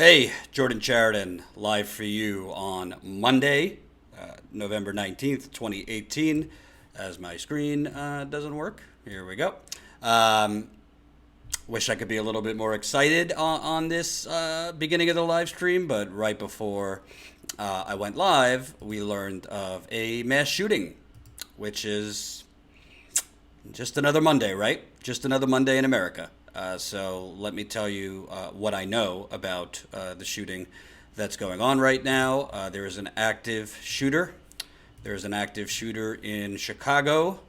Hey, Jordan Sheridan, live for you on Monday, November 19th, 2018. As my screen doesn't work, here we go. Um, Wish I could be a little bit more excited on this beginning of the live stream, but right before I went live, we learned of a mass shooting, which is just another Monday, right? Just another Monday in America. So let me tell you what I know about the shooting that's going on right now. There is an active shooter. There is an active shooter in Chicago.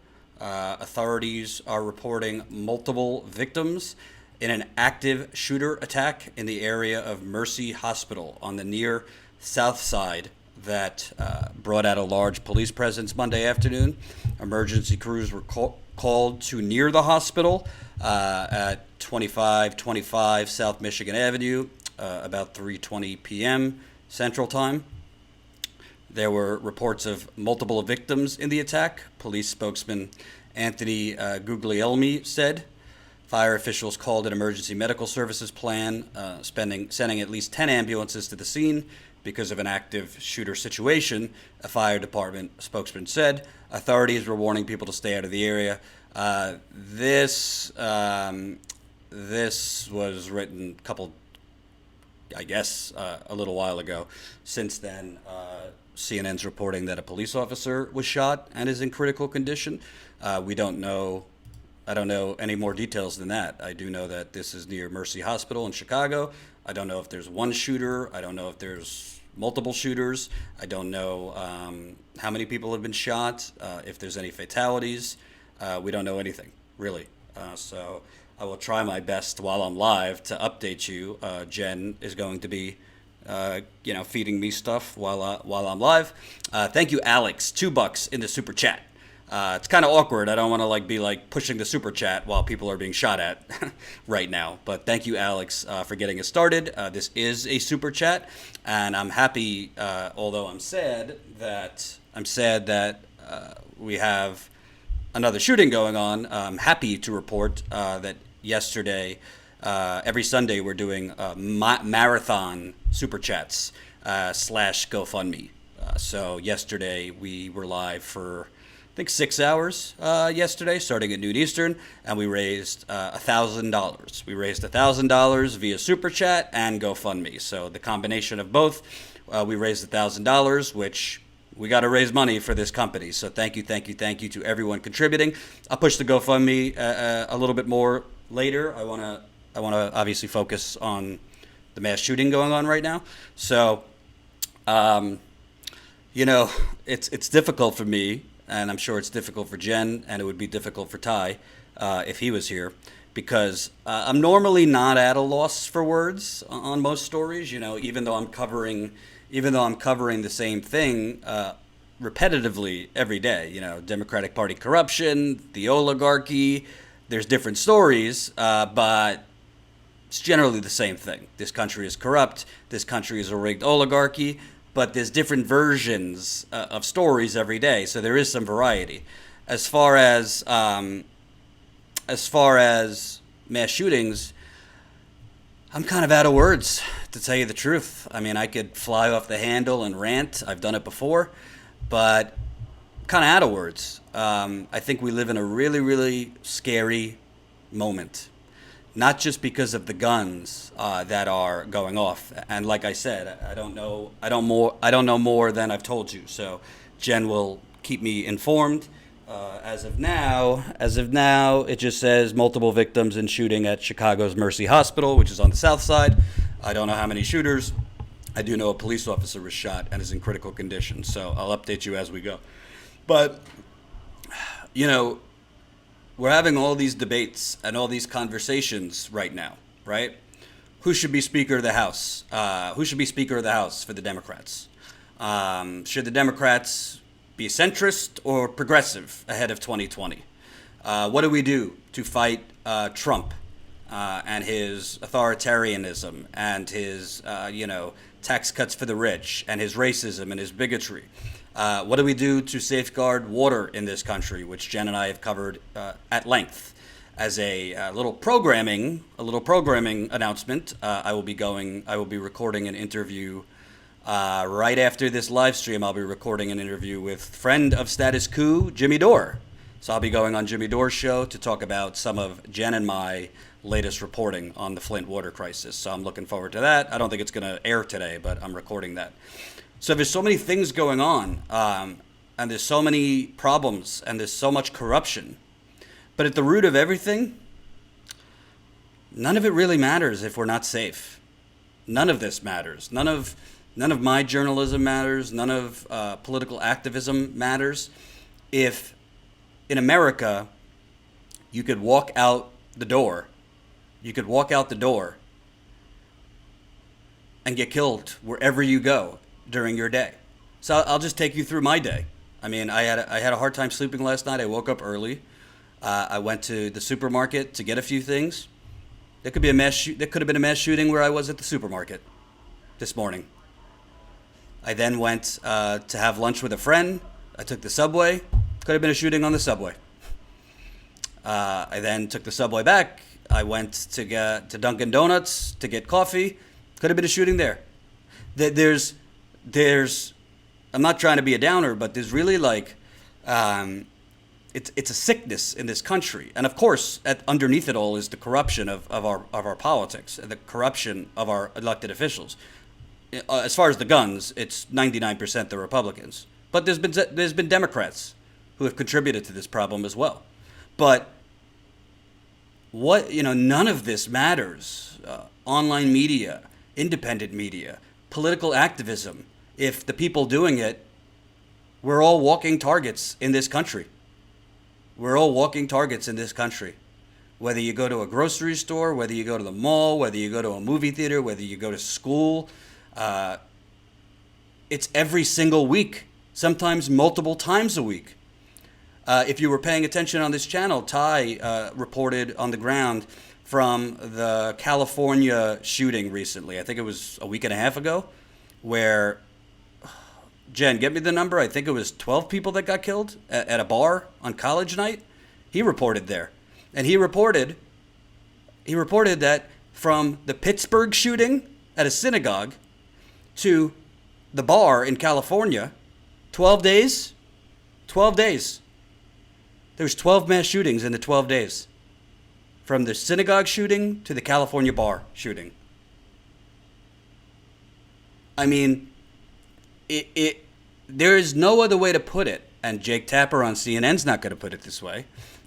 Authorities are reporting multiple victims in an active shooter attack in the area of Mercy Hospital on the near south side that brought out a large police presence Monday afternoon. Emergency crews were called to near the hospital at 2525 South Michigan Avenue, about 3:20 p.m. Central Time. There were reports of multiple victims in the attack. Police spokesman Anthony Guglielmi said. Fire officials called an emergency medical services plan, sending at least 10 ambulances to the scene because of an active shooter situation, a fire department spokesman said. Authorities were warning people to stay out of the area. This was written a little while ago. Since then, CNN's reporting that a police officer was shot and is in critical condition. We don't know. I don't know any more details than that. I do know that this is near Mercy Hospital in Chicago. I don't know if there's one shooter. I don't know if there's multiple shooters. I don't know how many people have been shot, if there's any fatalities. We don't know anything, really. So I will try my best while I'm live to update you. Jen is going to be, feeding me stuff while I'm live. Thank you, Alex. $2 in the super chat. It's kind of awkward. I don't want to be pushing the super chat while people are being shot at right now. But thank you, Alex, for getting us started. This is a super chat, and I'm happy. Although I'm sad that we have another shooting going on. I'm happy to report that yesterday, every Sunday, we're doing marathon super chats / GoFundMe. So yesterday we were live for, I think, 6 hours yesterday, starting at noon Eastern, and we raised $1,000. We raised $1,000 via Super Chat and GoFundMe. So the combination of both, we raised $1,000, which we got to raise money for this company. So thank you to everyone contributing. I'll push the GoFundMe a little bit more later. I want to obviously focus on the mass shooting going on right now. So, it's difficult for me. And I'm sure it's difficult for Jen, and it would be difficult for Ty if he was here, because I'm normally not at a loss for words on most stories. Even though I'm covering the same thing repetitively every day. Democratic Party corruption, the oligarchy. There's different stories, but it's generally the same thing. This country is corrupt. This country is a rigged oligarchy. But there's different versions of stories every day, so there is some variety. As far as mass shootings, I'm kind of out of words, to tell you the truth. I mean, I could fly off the handle and rant. I've done it before, but I'm kind of out of words. I think we live in a really, really scary moment. Not just because of the guns that are going off, and like I said, I don't know more than I've told you. So Jen will keep me informed. As of now, it just says multiple victims in shooting at Chicago's Mercy Hospital, which is on the south side. I don't know how many shooters. I do know a police officer was shot and is in critical condition. So I'll update you as we go. But we're having all these debates and all these conversations right now, right? Who should be Speaker of the House? Who should be Speaker of the House for the Democrats? Should the Democrats be centrist or progressive ahead of 2020? What do we do to fight Trump and his authoritarianism and his, tax cuts for the rich and his racism and his bigotry? What do we do to safeguard water in this country, which Jen and I have covered at length? as a little programming announcement, I will be recording an interview right after this live stream. I'll be recording an interview with friend of Status Coup, Jimmy Dore. So I'll be going on Jimmy Dore's show to talk about some of Jen and my latest reporting on the Flint water crisis. So I'm looking forward to that. I don't think it's going to air today, but I'm recording that. So there's so many things going on, and there's so many problems, and there's so much corruption. But at the root of everything, none of it really matters if we're not safe. None of this matters. None of my journalism matters. None of political activism matters. If in America you could walk out the door, and get killed wherever you go during your day. So I'll just take you through my day. I mean, I had a hard time sleeping last night. I woke up early. I went to the supermarket to get a few things. There could have been a mass shooting where I was at the supermarket this morning. I then went to have lunch with a friend. I took the subway. Could have been a shooting on the subway. I then took the subway back. I went to Dunkin' Donuts to get coffee. Could have been a shooting there. There's I'm not trying to be a downer, but there's really it's a sickness in this country. And of course, underneath it all is the corruption of our politics, the corruption of our elected officials. As far as the guns, it's 99% the Republicans. But there's been Democrats who have contributed to this problem as well. But none of this matters. Online media, independent media, political activism. If the people doing it, we're all walking targets in this country. We're all walking targets in this country. Whether you go to a grocery store, whether you go to the mall, whether you go to a movie theater, whether you go to school, it's every single week, sometimes multiple times a week. If you were paying attention on this channel, Ty reported on the ground from the California shooting recently. I think it was a week and a half ago, where, Jen, get me the number. I think it was 12 people that got killed at a bar on college night. He reported there. And he reported that from the Pittsburgh shooting at a synagogue to the bar in California, 12 days. 12 days. There was 12 mass shootings in the 12 days. From the synagogue shooting to the California bar shooting. I mean, there is no other way to put it. And Jake Tapper on CNN's not going to put it this way.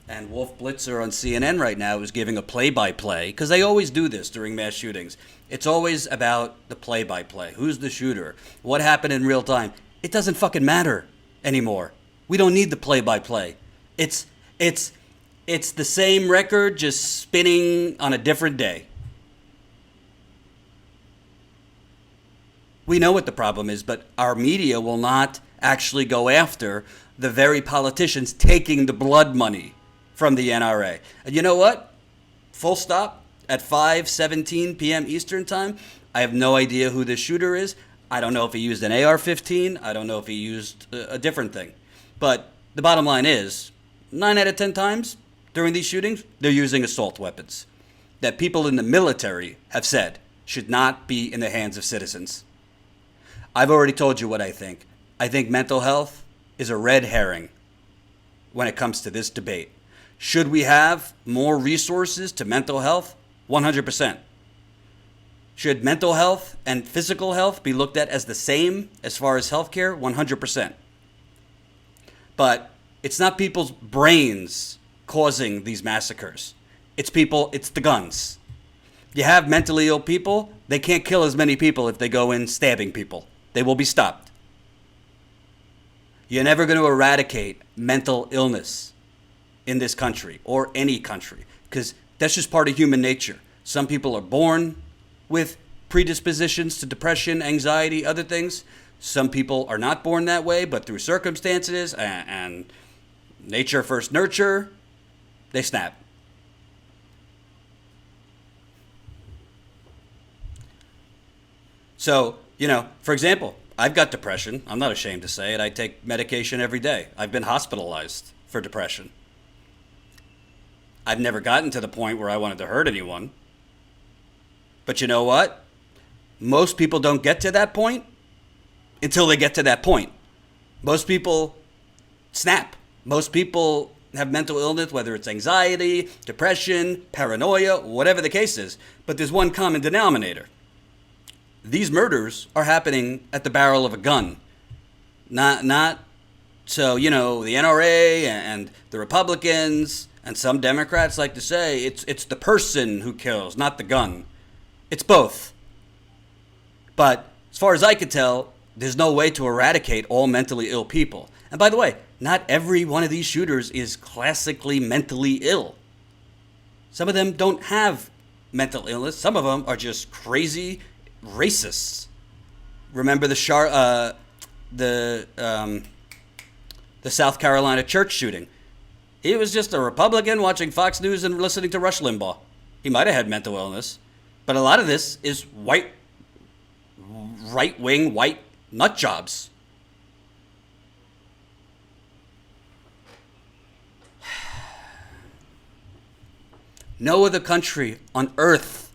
And Wolf Blitzer on CNN right now is giving a play-by-play, because they always do this during mass shootings. It's always about the play-by-play. Who's the shooter? What happened in real time? It doesn't fucking matter anymore. We don't need the play-by-play. It's the same record, just spinning on a different day. We know what the problem is, but our media will not actually go after the very politicians taking the blood money from the NRA. And you know what? Full stop. At 5:17 p.m. Eastern time, I have no idea who the shooter is. I don't know if he used an AR-15. I don't know if he used a different thing. But the bottom line is, 9 out of 10 times during these shootings, they're using assault weapons that people in the military have said should not be in the hands of citizens. I've already told you what I think. I think mental health is a red herring when it comes to this debate. Should we have more resources to mental health? 100%. Should mental health and physical health be looked at as the same as far as healthcare? 100%. But it's not people's brains causing these massacres. It's the guns. You have mentally ill people, they can't kill as many people if they go in stabbing people. They will be stopped. You're never going to eradicate mental illness in this country or any country, because that's just part of human nature. Some people are born with predispositions to depression, anxiety, other things. Some people are not born that way, but through circumstances and nature first nurture, they snap. So, for example, I've got depression. I'm not ashamed to say it. I take medication every day. I've been hospitalized for depression. I've never gotten to the point where I wanted to hurt anyone. But you know what? Most people don't get to that point until they get to that point. Most people snap. Most people have mental illness, whether it's anxiety, depression, paranoia, whatever the case is. But there's one common denominator. These murders are happening at the barrel of a gun. Not so, the NRA and the Republicans and some Democrats like to say it's the person who kills, not the gun. It's both. But as far as I could tell, there's no way to eradicate all mentally ill people. And by the way, not every one of these shooters is classically mentally ill. Some of them don't have mental illness. Some of them are just crazy racists. Remember the South Carolina church shooting? He was just a Republican watching Fox News and listening to Rush Limbaugh. He might have had mental illness, but a lot of this is right-wing white nut jobs. No other country on earth,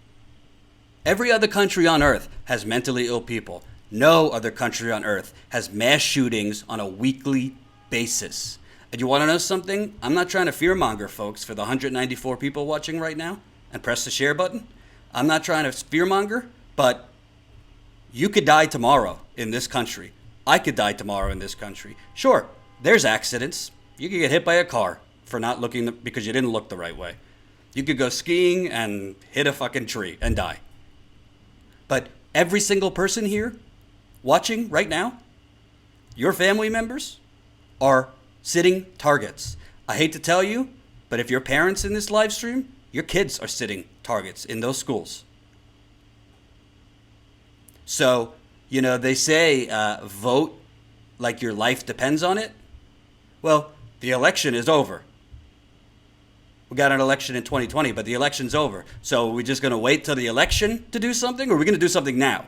every other country on earth has mentally ill people. No other country on earth has mass shootings on a weekly basis. And you want to know something? I'm not trying to fearmonger, folks, for the 194 people watching right now, and press the share button. I'm not trying to fearmonger, but you could die tomorrow in this country. I could die tomorrow in this country. Sure, there's accidents. You could get hit by a car for not looking because you didn't look the right way. You could go skiing and hit a fucking tree and die. But every single person here watching right now, your family members are sitting targets. I hate to tell you, but if you're parents in this live stream, your kids are sitting targets in those schools. So, they say vote like your life depends on it. Well, the election is over. We got an election in 2020, but the election's over. So are we just going to wait till the election to do something, or are we going to do something now?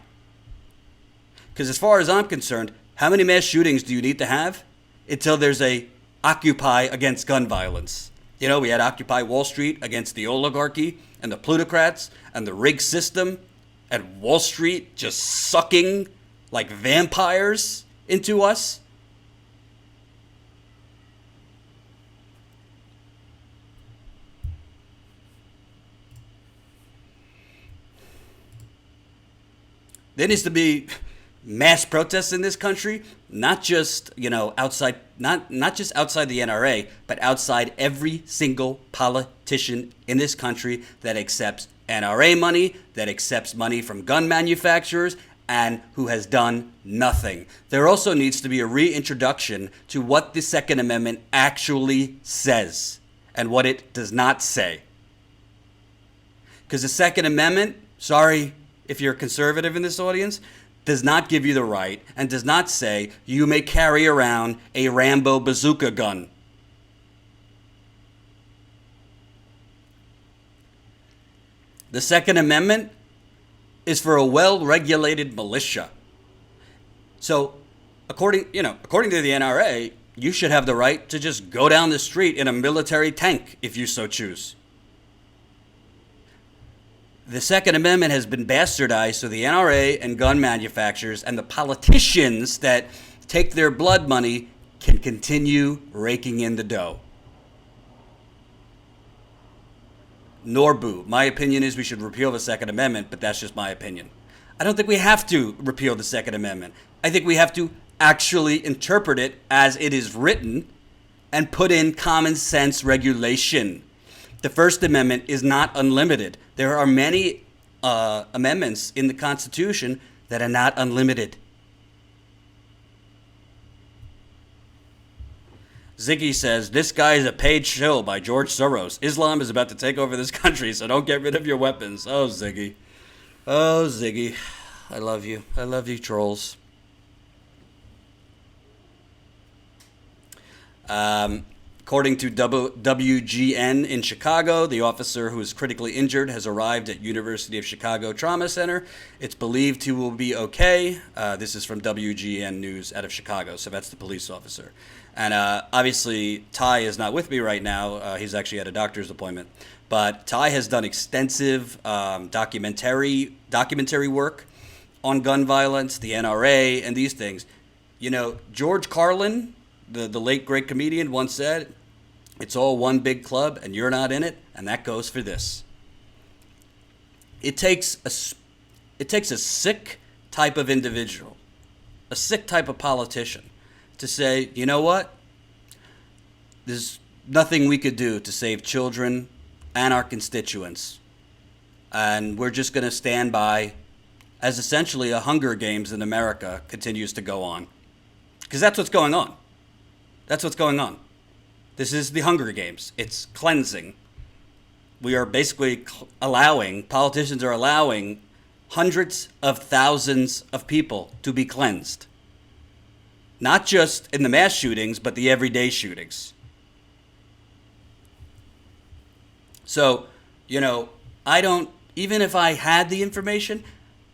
Because as far as I'm concerned, how many mass shootings do you need to have until there's a Occupy against gun violence? We had Occupy Wall Street against the oligarchy and the plutocrats and the rigged system, and Wall Street just sucking like vampires into us. There needs to be mass protests in this country, not just, outside, not just outside the NRA, but outside every single politician in this country that accepts NRA money, that accepts money from gun manufacturers, and who has done nothing. There also needs to be a reintroduction to what the Second Amendment actually says and what it does not say. Because the Second Amendment, sorry if you're a conservative in this audience, does not give you the right and does not say you may carry around a Rambo bazooka gun. The Second Amendment is for a well-regulated militia. So, according to the NRA, you should have the right to just go down the street in a military tank if you so choose. The Second Amendment has been bastardized so the NRA and gun manufacturers and the politicians that take their blood money can continue raking in the dough. Norbu, my opinion is we should repeal the Second Amendment, but that's just my opinion. I don't think we have to repeal the Second Amendment. I think we have to actually interpret it as it is written and put in common sense regulation. The First Amendment is not unlimited. There are many amendments in the Constitution that are not unlimited. Ziggy says, this guy is a paid shill by George Soros. Islam is about to take over this country, so don't get rid of your weapons. Oh, Ziggy. Oh, Ziggy. I love you. I love you, trolls. According to WGN in Chicago, the officer who is critically injured has arrived at University of Chicago Trauma Center. It's believed he will be okay. This is from WGN News out of Chicago, so that's the police officer. And obviously, Ty is not with me right now. He's actually at a doctor's appointment. But Ty has done extensive documentary work on gun violence, the NRA, and these things. You know, George Carlin, the late great comedian, once said, "It's all one big club, and you're not in it," and that goes for this. It takes a sick type of individual, a sick type of politician, to say, you know what? There's nothing we could do to save children and our constituents, and we're just going to stand by as essentially a Hunger Games in America continues to go on. Because that's what's going on. That's what's going on. This is the Hunger Games. It's cleansing. We are basically politicians are allowing hundreds of thousands of people to be cleansed. Not just in the mass shootings, but the everyday shootings. So, you know, even if I had the information,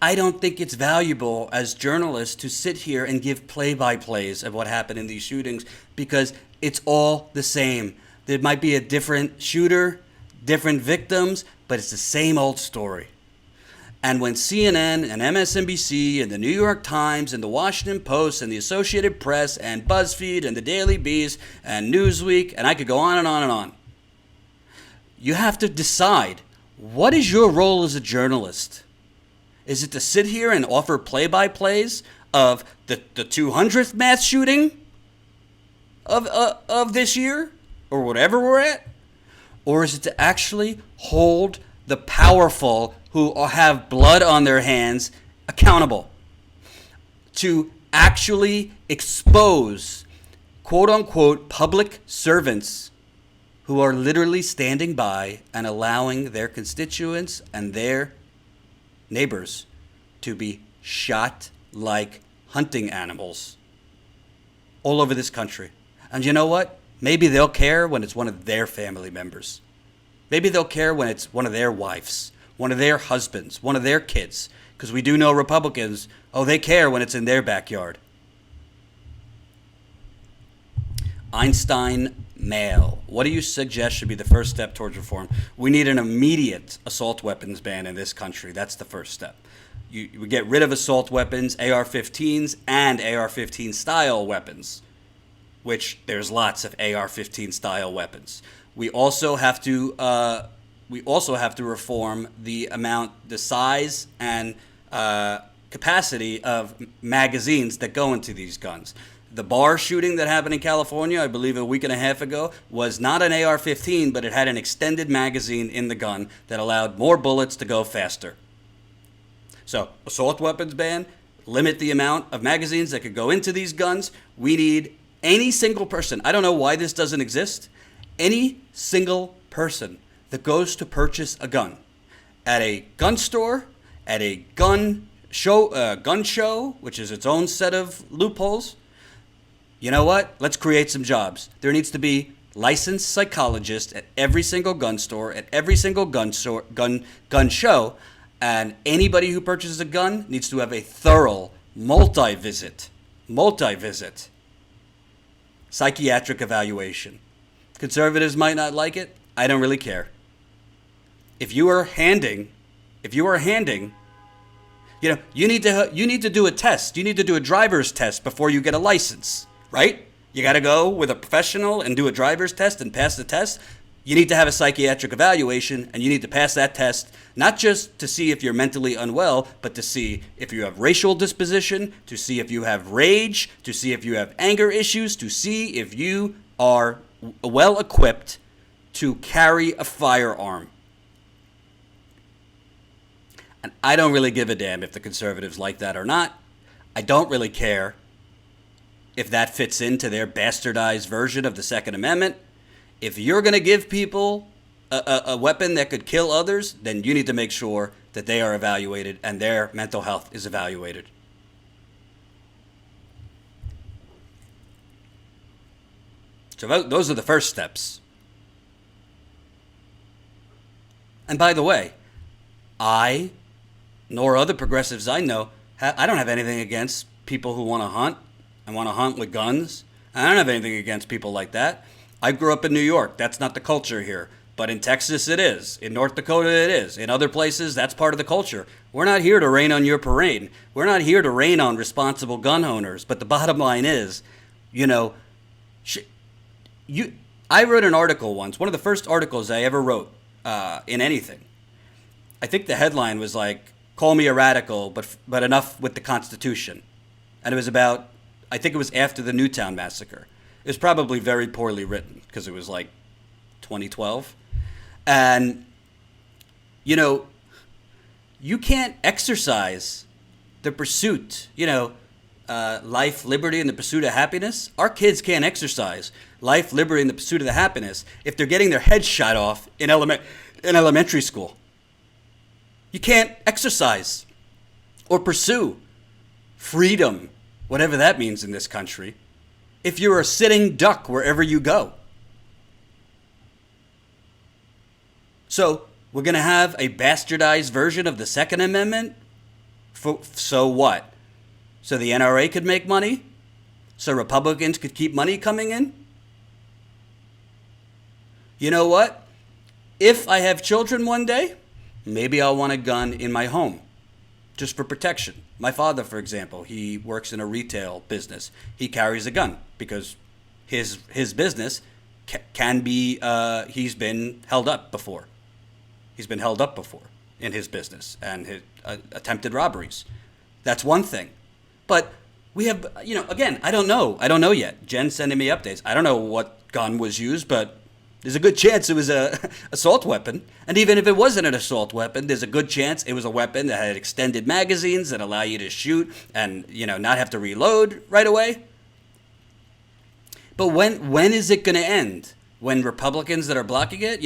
I don't think it's valuable as journalists to sit here and give play-by-plays of what happened in these shootings, because it's all the same. There might be a different shooter, different victims, but it's the same old story. And when CNN and MSNBC and the New York Times and the Washington Post and the Associated Press and BuzzFeed and the Daily Beast and Newsweek, and I could go on and on and on, you have to decide, what is your role as a journalist? Is it to sit here and offer play-by-plays of the 200th mass shooting of this year, or whatever we're at? Or is it to actually hold the powerful who have blood on their hands accountable? To actually expose, quote-unquote, public servants who are literally standing by and allowing their constituents and their neighbors to be shot like hunting animals all over this country. And you know what? Maybe they'll care when it's one of their family members. Maybe they'll care when it's one of their wives, one of their husbands, one of their kids. Because we do know Republicans, they care when it's in their backyard. Einstein Male. What do you suggest should be the first step towards reform? We need an immediate assault weapons ban in this country. That's the first step. You get rid of assault weapons, AR-15s, and AR-15 style weapons, which there's lots of AR-15 style weapons. We also have to reform the size and capacity of magazines that go into these guns. The bar shooting that happened in California, I believe a week and a half ago, was not an AR-15, but it had an extended magazine in the gun that allowed more bullets to go faster. So, assault weapons ban, limit the amount of magazines that could go into these guns. We need any single person, I don't know why this doesn't exist, any single person that goes to purchase a gun at a gun store, at a gun show, which is its own set of loopholes. You know what? Let's create some jobs. There needs to be licensed psychologists at every single gun store, at every single gun show, and anybody who purchases a gun needs to have a thorough multi-visit psychiatric evaluation. Conservatives might not like it. I don't really care. If you are handing, you know, you need to do a test. You need to do a driver's test before you get a license. Right? You got to go with a professional and do a driver's test and pass the test. You need to have a psychiatric evaluation, and you need to pass that test, not just to see if you're mentally unwell, but to see if you have racial disposition, to see if you have rage, to see if you have anger issues, to see if you are well equipped to carry a firearm. And I don't really give a damn if the conservatives like that or not. I don't really care if that fits into their bastardized version of the Second Amendment. If you're going to give people a weapon that could kill others, then you need to make sure that they are evaluated and their mental health is evaluated. So those are the first steps. And by the way, I, nor other progressives I know, I don't have anything against people who want to hunt and want to hunt with guns. I don't have anything against people like that. I grew up in New York. That's not the culture here. But in Texas, it is. In North Dakota, it is. In other places, that's part of the culture. We're not here to rain on your parade. We're not here to rain on responsible gun owners. But the bottom line is, I wrote an article once, one of the first articles I ever wrote in anything. I think the headline was like, "Call me a radical, but enough with the Constitution." And it was about, I think it was after the Newtown massacre. It was probably very poorly written because it was like 2012. And, you can't exercise the pursuit, life, liberty, and the pursuit of happiness. Our kids can't exercise life, liberty, and the pursuit of the happiness if they're getting their heads shot off in elementary school. You can't exercise or pursue freedom, whatever that means in this country, if you're a sitting duck wherever you go. So we're going to have a bastardized version of the Second Amendment? So what? So the NRA could make money? So Republicans could keep money coming in? You know what? If I have children one day, maybe I'll want a gun in my home, just for protection. My father, for example, he works in a retail business. He carries a gun because his business can be, he's been held up before. He's been held up before in his business and his attempted robberies. That's one thing. But we have, again, I don't know. I don't know yet. Jen's sending me updates. I don't know what gun was used, but there's a good chance it was a assault weapon. And even if it wasn't an assault weapon, there's a good chance it was a weapon that had extended magazines that allow you to shoot and, not have to reload right away. But when is it going to end? When Republicans that are blocking it,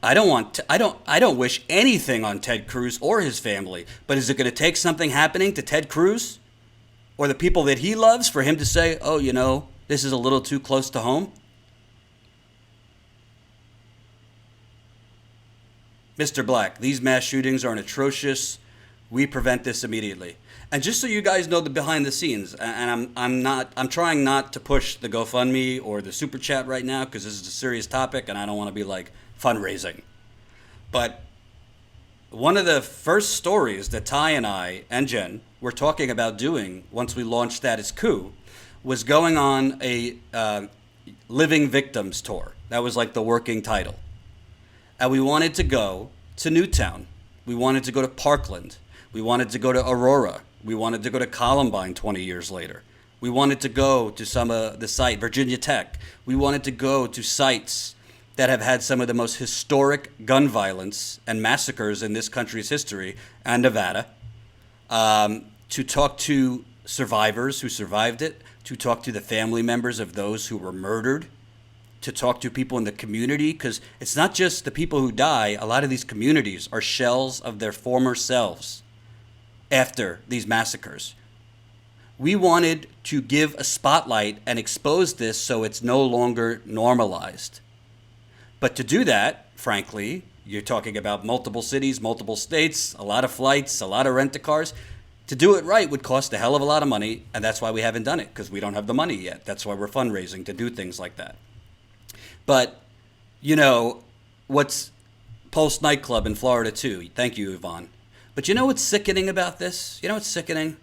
I don't wish anything on Ted Cruz or his family. But is it going to take something happening to Ted Cruz or the people that he loves for him to say, "Oh, this is a little too close to home"? Mr. Black, these mass shootings are atrocious. We prevent this immediately. And just so you guys know the behind the scenes, and I'm trying not to push the GoFundMe or the super chat right now because this is a serious topic and I don't want to be like fundraising. But one of the first stories that Ty and I and Jen were talking about doing once we launched that as Coup was going on a Living Victims tour. That was like the working title. And we wanted to go to Newtown. We wanted to go to Parkland. We wanted to go to Aurora. We wanted to go to Columbine 20 years later. We wanted to go to some of the site, Virginia Tech. We wanted to go to sites that have had some of the most historic gun violence and massacres in this country's history, and Nevada, to talk to survivors who survived it, to talk to the family members of those who were murdered, to talk to people in the community, because it's not just the people who die. A lot of these communities are shells of their former selves after these massacres. We wanted to give a spotlight and expose this so it's no longer normalized. But to do that, frankly, you're talking about multiple cities, multiple states, a lot of flights, a lot of rent-a-cars. To do it right would cost a hell of a lot of money, and that's why we haven't done it, because we don't have the money yet. That's why we're fundraising to do things like that. But, what's Pulse nightclub in Florida too. Thank you, Yvonne. But you know what's sickening about this? You know what's sickening?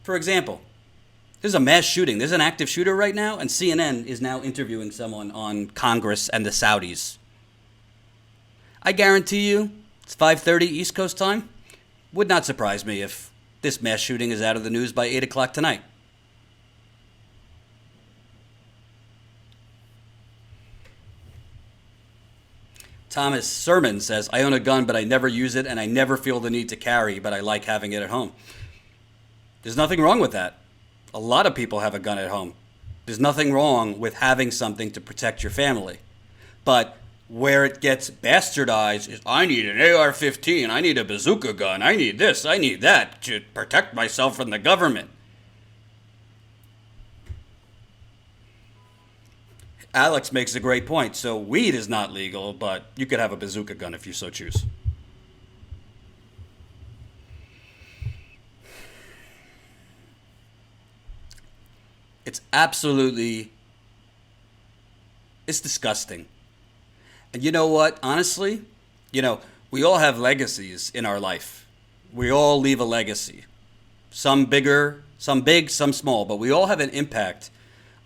For example, there's a mass shooting. There's an active shooter right now, and CNN is now interviewing someone on Congress and the Saudis. I guarantee you, it's 5:30 East Coast time. Would not surprise me if this mass shooting is out of the news by 8 o'clock tonight. Thomas Sermon says, I own a gun, but I never use it, and I never feel the need to carry, but I like having it at home. There's nothing wrong with that. A lot of people have a gun at home. There's nothing wrong with having something to protect your family. But where it gets bastardized is, I need an AR-15, I need a bazooka gun, I need this, I need that to protect myself from the government. Alex makes a great point. So weed is not legal, but you could have a bazooka gun if you so choose. It's absolutely, it's disgusting. And you know what? Honestly, you know, we all have legacies in our life. We all leave a legacy. Some bigger, some big, some small, but we all have an impact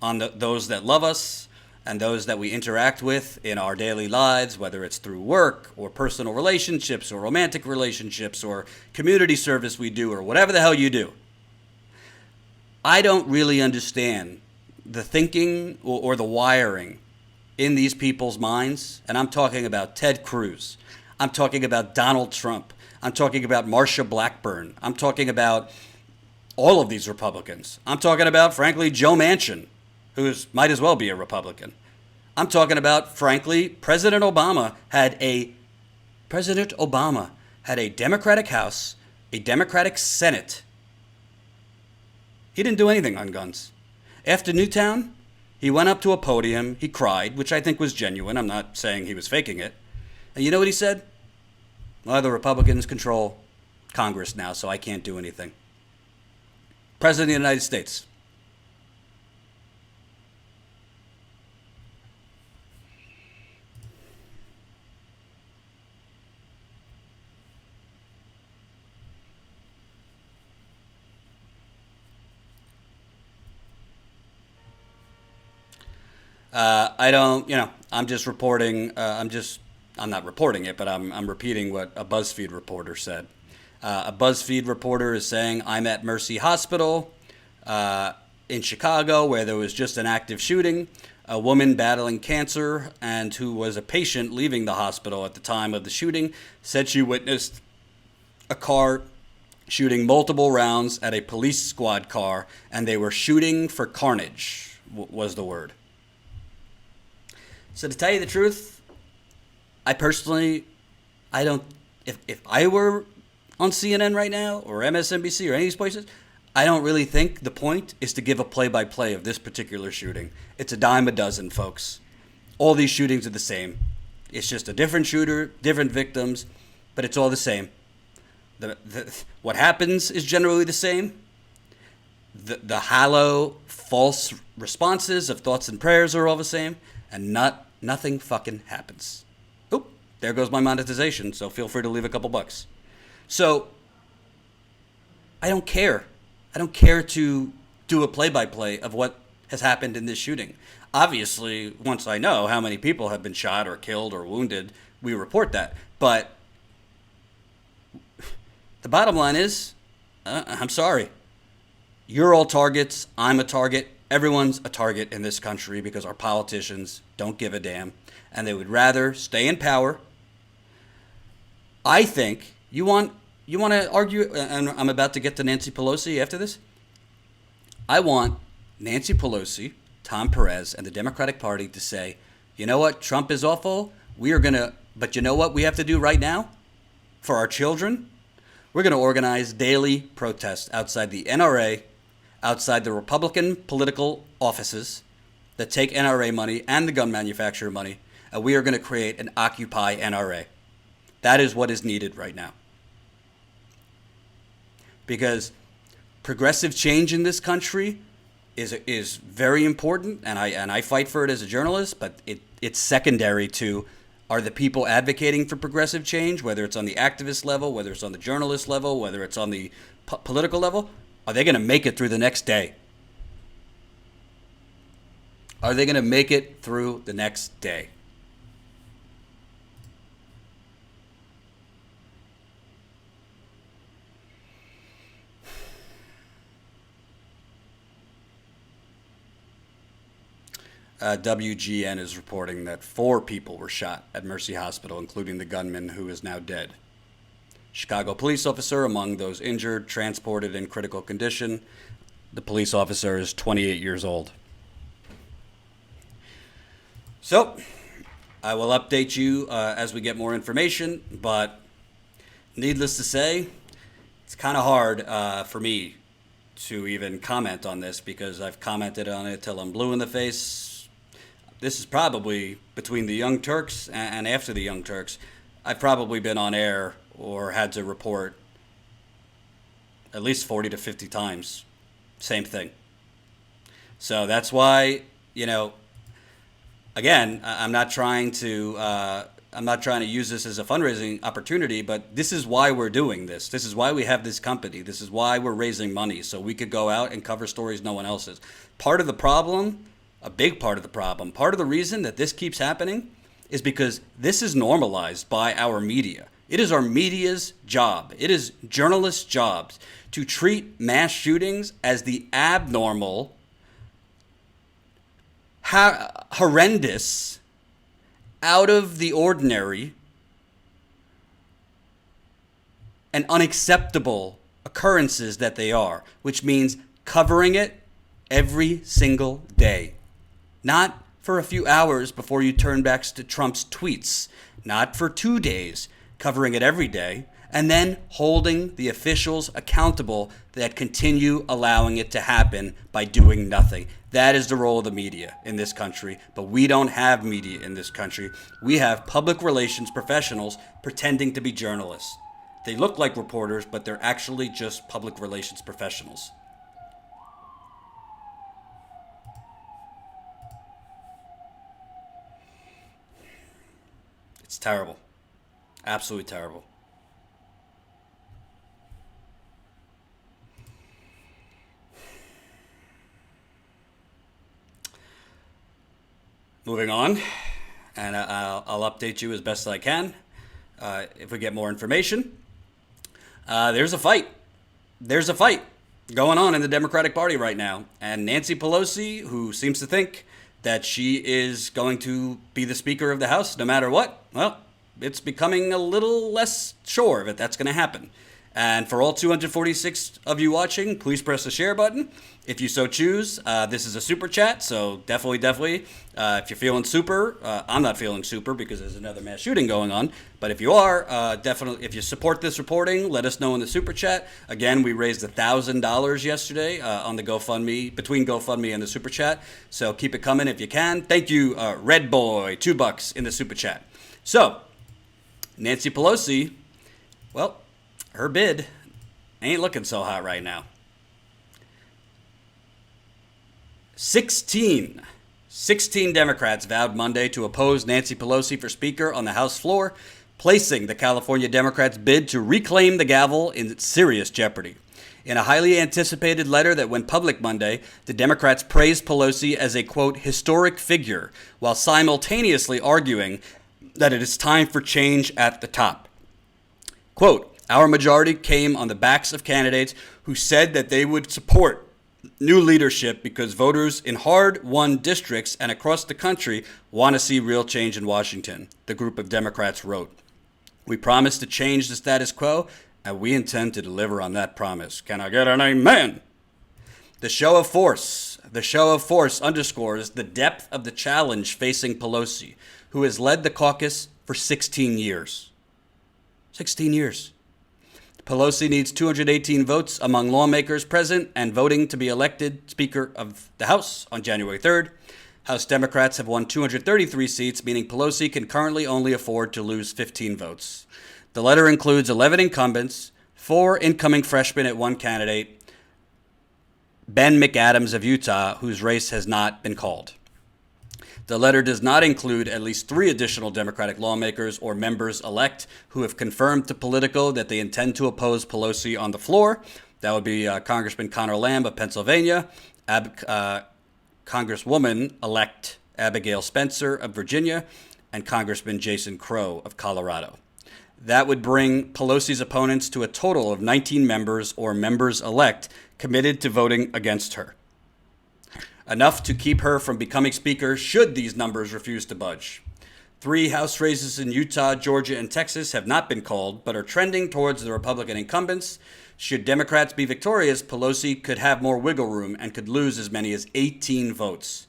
on those that love us and those that we interact with in our daily lives, whether it's through work or personal relationships or romantic relationships or community service we do or whatever the hell you do. I don't really understand the thinking or the wiring in these people's minds. And I'm talking about Ted Cruz. I'm talking about Donald Trump. I'm talking about Marsha Blackburn. I'm talking about all of these Republicans. I'm talking about, frankly, Joe Manchin, who might as well be a Republican. I'm talking about, frankly, President Obama had a Democratic House, a Democratic Senate. He didn't do anything on guns. After Newtown, he went up to a podium, he cried, which I think was genuine. I'm not saying he was faking it. And you know what he said? Well, the Republicans control Congress now, so I can't do anything. President of the United States. I don't, I'm just reporting, I'm not reporting it, but I'm repeating what a BuzzFeed reporter said. A BuzzFeed reporter is saying, I'm at Mercy Hospital in Chicago where there was just an active shooting. A woman battling cancer and who was a patient leaving the hospital at the time of the shooting said she witnessed a car shooting multiple rounds at a police squad car, and they were shooting for carnage, was the word. So to tell you the truth, I personally, I don't, if I were on CNN right now or MSNBC or any of these places, I don't really think the point is to give a play-by-play of this particular shooting. It's a dime a dozen, folks. All these shootings are the same. It's just a different shooter, different victims, but it's all the same. What happens is generally the same. The hollow, false responses of thoughts and prayers are all the same, and nothing fucking happens. Oop, there goes my monetization, so feel free to leave a couple bucks. So, I don't care. I don't care to do a play-by-play of what has happened in this shooting. Obviously, once I know how many people have been shot or killed or wounded, we report that. But the bottom line is, I'm sorry. You're all targets. I'm a target. Everyone's a target in this country because our politicians don't give a damn. And they would rather stay in power. I think you want to argue, and I'm about to get to Nancy Pelosi after this. I want Nancy Pelosi, Tom Perez, and the Democratic Party to say, you know what, Trump is awful. But you know what we have to do right now for our children? We're going to organize daily protests outside the NRA, outside the Republican political offices that take NRA money and the gun manufacturer money, and we are going to create an Occupy NRA. That is what is needed right now. Because progressive change in this country is very important, and I fight for it as a journalist, but it's secondary to, are the people advocating for progressive change, whether it's on the activist level, whether it's on the journalist level, whether it's on the political level, are they going to make it through the next day? Are they going to make it through the next day? WGN is reporting that 4 people were shot at Mercy Hospital, including the gunman who is now dead. Chicago police officer among those injured, transported in critical condition. The police officer is 28 years old. So, I will update you as we get more information, but needless to say, it's kind of hard for me to even comment on this because I've commented on it till I'm blue in the face. this is probably between the Young Turks and after the Young Turks, I've probably been on air or had to report at least 40 to 50 times. Same thing. So that's why, again, I'm not trying to use this as a fundraising opportunity, but this is why we're doing this. This is why we have this company. This is why we're raising money, so we could go out and cover stories no one else is. Part of the problem, a big part of the problem, part of the reason that this keeps happening is because this is normalized by our media. It is our media's job. It is journalists' jobs to treat mass shootings as the abnormal, horrendous, out of the ordinary, and unacceptable occurrences that they are, which means covering it every single day. Not for a few hours before you turn back to Trump's tweets, not for 2 days, covering it every day, and then holding the officials accountable that continue allowing it to happen by doing nothing. That is the role of the media in this country, but we don't have media in this country. We have public relations professionals pretending to be journalists. They look like reporters, but they're actually just public relations professionals. It's terrible. Absolutely terrible. Moving on, and I'll update you as best I can if we get more information. There's a fight. There's a fight going on in the Democratic Party right now. And Nancy Pelosi, who seems to think that she is going to be the Speaker of the House no matter what, well, it's becoming a little less sure that that's going to happen. And for all 246 of you watching, please press the share button if you so choose. This is a super chat, so definitely, if you're feeling super, I'm not feeling super because there's another mass shooting going on. But if you are, definitely, if you support this reporting, let us know in the super chat. Again, we raised $1,000 yesterday on the GoFundMe, between GoFundMe and the super chat. So keep it coming if you can. Thank you, Red Boy, $2 in the super chat. So, Nancy Pelosi, well, her bid ain't looking so hot right now. 16 Democrats vowed Monday to oppose Nancy Pelosi for Speaker on the House floor, placing the California Democrats' bid to reclaim the gavel in serious jeopardy. In a highly anticipated letter that went public Monday, the Democrats praised Pelosi as a, quote, historic figure, while simultaneously arguing that it is time for change at the top. Quote, our majority came on the backs of candidates who said that they would support new leadership because voters in hard-won districts and across the country want to see real change in Washington, the group of Democrats wrote. We promised to change the status quo, and we intend to deliver on that promise. Can I get an amen? The show of force underscores the depth of the challenge facing Pelosi, who has led the caucus for 16 years. 16 years. Pelosi needs 218 votes among lawmakers present and voting to be elected Speaker of the House on January 3rd. House Democrats have won 233 seats, meaning Pelosi can currently only afford to lose 15 votes. The letter includes 11 incumbents, 4 incoming freshmen at one candidate, Ben McAdams of Utah, whose race has not been called. The letter does not include at least 3 additional Democratic lawmakers or members-elect who have confirmed to Politico that they intend to oppose Pelosi on the floor. That would be Congressman Conor Lamb of Pennsylvania, Congresswoman-elect Abigail Spencer of Virginia, and Congressman Jason Crow of Colorado. That would bring Pelosi's opponents to a total of 19 members or members-elect committed to voting against her. Enough to keep her from becoming Speaker should these numbers refuse to budge. 3 House races in Utah, Georgia, and Texas have not been called, but are trending towards the Republican incumbents. Should Democrats be victorious, Pelosi could have more wiggle room and could lose as many as 18 votes.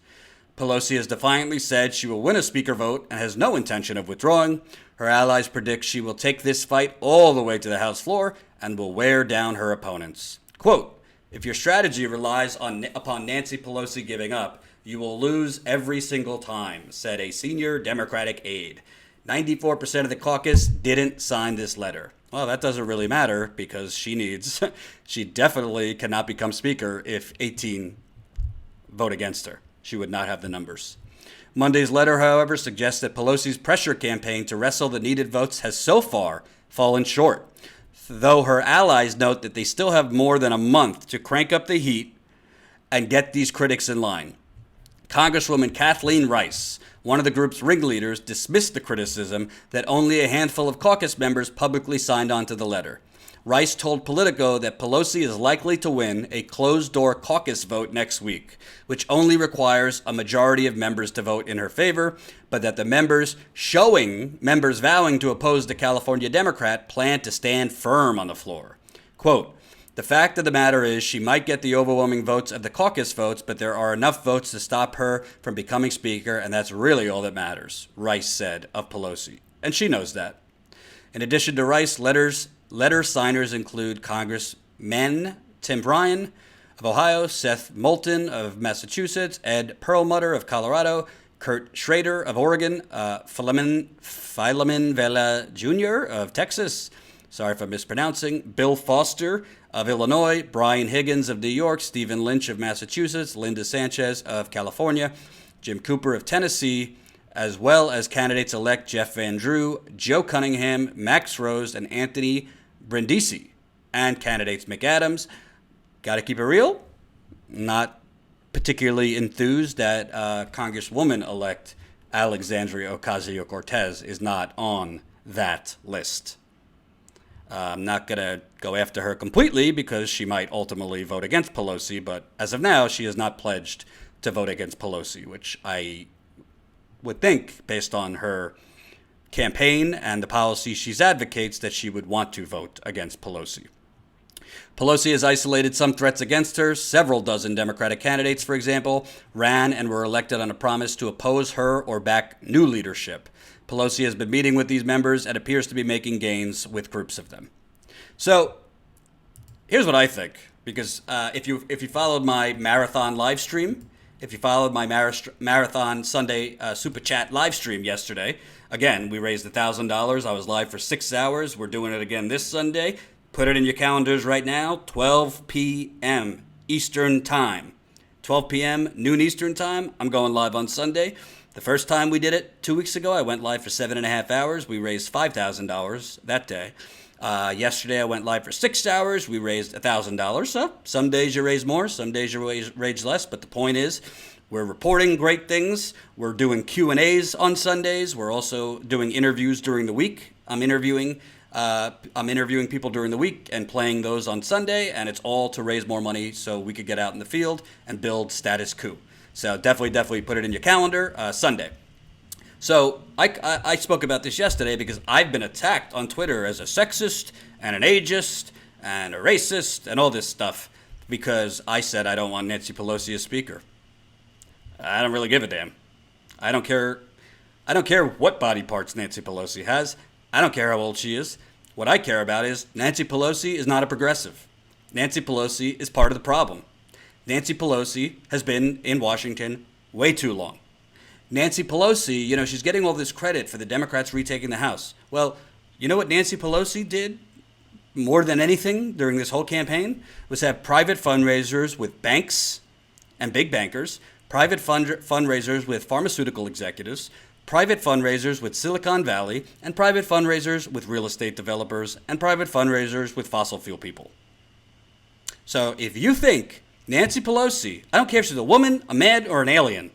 Pelosi has defiantly said she will win a Speaker vote and has no intention of withdrawing. Her allies predict she will take this fight all the way to the House floor and will wear down her opponents. Quote, If your strategy relies upon Nancy Pelosi giving up, you will lose every single time, said a senior Democratic aide. 94% of the caucus didn't sign this letter. Well, that doesn't really matter because she definitely cannot become speaker if 18 vote against her. She would not have the numbers. Monday's letter, however, suggests that Pelosi's pressure campaign to wrestle the needed votes has so far fallen short, though her allies note that they still have more than a month to crank up the heat and get these critics in line. Congresswoman Kathleen Rice, one of the group's ringleaders, dismissed the criticism that only a handful of caucus members publicly signed on to the letter. Rice told Politico that Pelosi is likely to win a closed-door caucus vote next week, which only requires a majority of members to vote in her favor, but that the members vowing to oppose the California Democrat plan to stand firm on the floor. Quote, the fact of the matter is she might get the overwhelming votes of the caucus votes, but there are enough votes to stop her from becoming speaker, and that's really all that matters, Rice said of Pelosi. And she knows that. In addition to Rice, letter signers include Congressmen Tim Ryan of Ohio, Seth Moulton of Massachusetts, Ed Perlmutter of Colorado, Kurt Schrader of Oregon, Philemon Vela Jr. of Texas, sorry if I'm mispronouncing, Bill Foster of Illinois, Brian Higgins of New York, Stephen Lynch of Massachusetts, Linda Sanchez of California, Jim Cooper of Tennessee, as well as candidates-elect Jeff Van Drew, Joe Cunningham, Max Rose, and Anthony Brindisi, and candidates McAdams. Got to keep it real? Not particularly enthused that Congresswoman-elect Alexandria Ocasio-Cortez is not on that list. I'm not going to go after her completely because she might ultimately vote against Pelosi, but as of now, she has not pledged to vote against Pelosi, which I would think, based on her campaign and the policy she advocates, that she would want to vote against Pelosi. Pelosi has isolated some threats against her. Several dozen Democratic candidates, for example, ran and were elected on a promise to oppose her or back new leadership. Pelosi has been meeting with these members and appears to be making gains with groups of them. So here's what I think, because if you followed my marathon live stream, if you followed my marathon Sunday Super Chat live stream yesterday, again, we raised $1,000. I was live for 6 hours. We're doing it again this Sunday. Put it in your calendars right now, 12 p.m. Eastern Time. 12 p.m. noon Eastern Time. I'm going live on Sunday. The first time we did it 2 weeks ago, I went live for 7.5 hours. We raised $5,000 that day. Yesterday, I went live for 6 hours. We raised $1,000. So some days you raise more, some days you raise less. But the point is, we're reporting great things. We're doing Q&As on Sundays. We're also doing interviews during the week. I'm interviewing people during the week and playing those on Sunday. And it's all to raise more money so we could get out in the field and build status coup. So definitely put it in your calendar, Sunday. So I spoke about this yesterday because I've been attacked on Twitter as a sexist and an ageist and a racist and all this stuff because I said I don't want Nancy Pelosi as speaker. I don't really give a damn. I don't care what body parts Nancy Pelosi has. I don't care how old she is. What I care about is Nancy Pelosi is not a progressive. Nancy Pelosi is part of the problem. Nancy Pelosi has been in Washington way too long. Nancy Pelosi, she's getting all this credit for the Democrats retaking the House. Well, you know what Nancy Pelosi did more than anything during this whole campaign? Was have private fundraisers with banks and big bankers, private fundraisers with pharmaceutical executives, private fundraisers with Silicon Valley, and private fundraisers with real estate developers, and private fundraisers with fossil fuel people. So if you think Nancy Pelosi, I don't care if she's a woman, a man, or an alien,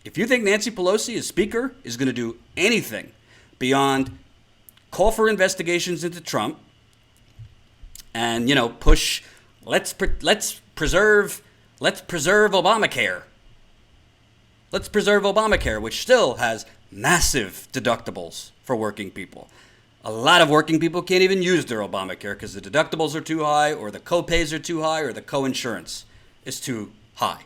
if you think Nancy Pelosi as Speaker is going to do anything beyond call for investigations into Trump and, push, let's preserve Obamacare. Let's preserve Obamacare, which still has massive deductibles for working people. A lot of working people can't even use their Obamacare because the deductibles are too high or the co-pays are too high or the co-insurance is too high.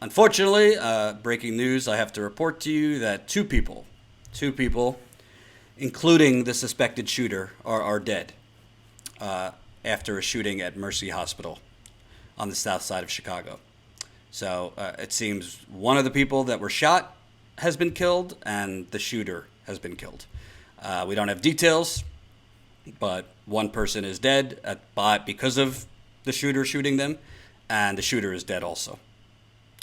Unfortunately, breaking news, I have to report to you that two people including the suspected shooter, are dead after a shooting at Mercy Hospital on the south side of Chicago. So it seems one of the people that were shot has been killed and the shooter has been killed. We don't have details, but one person is dead because of the shooter shooting them, and the shooter is dead also.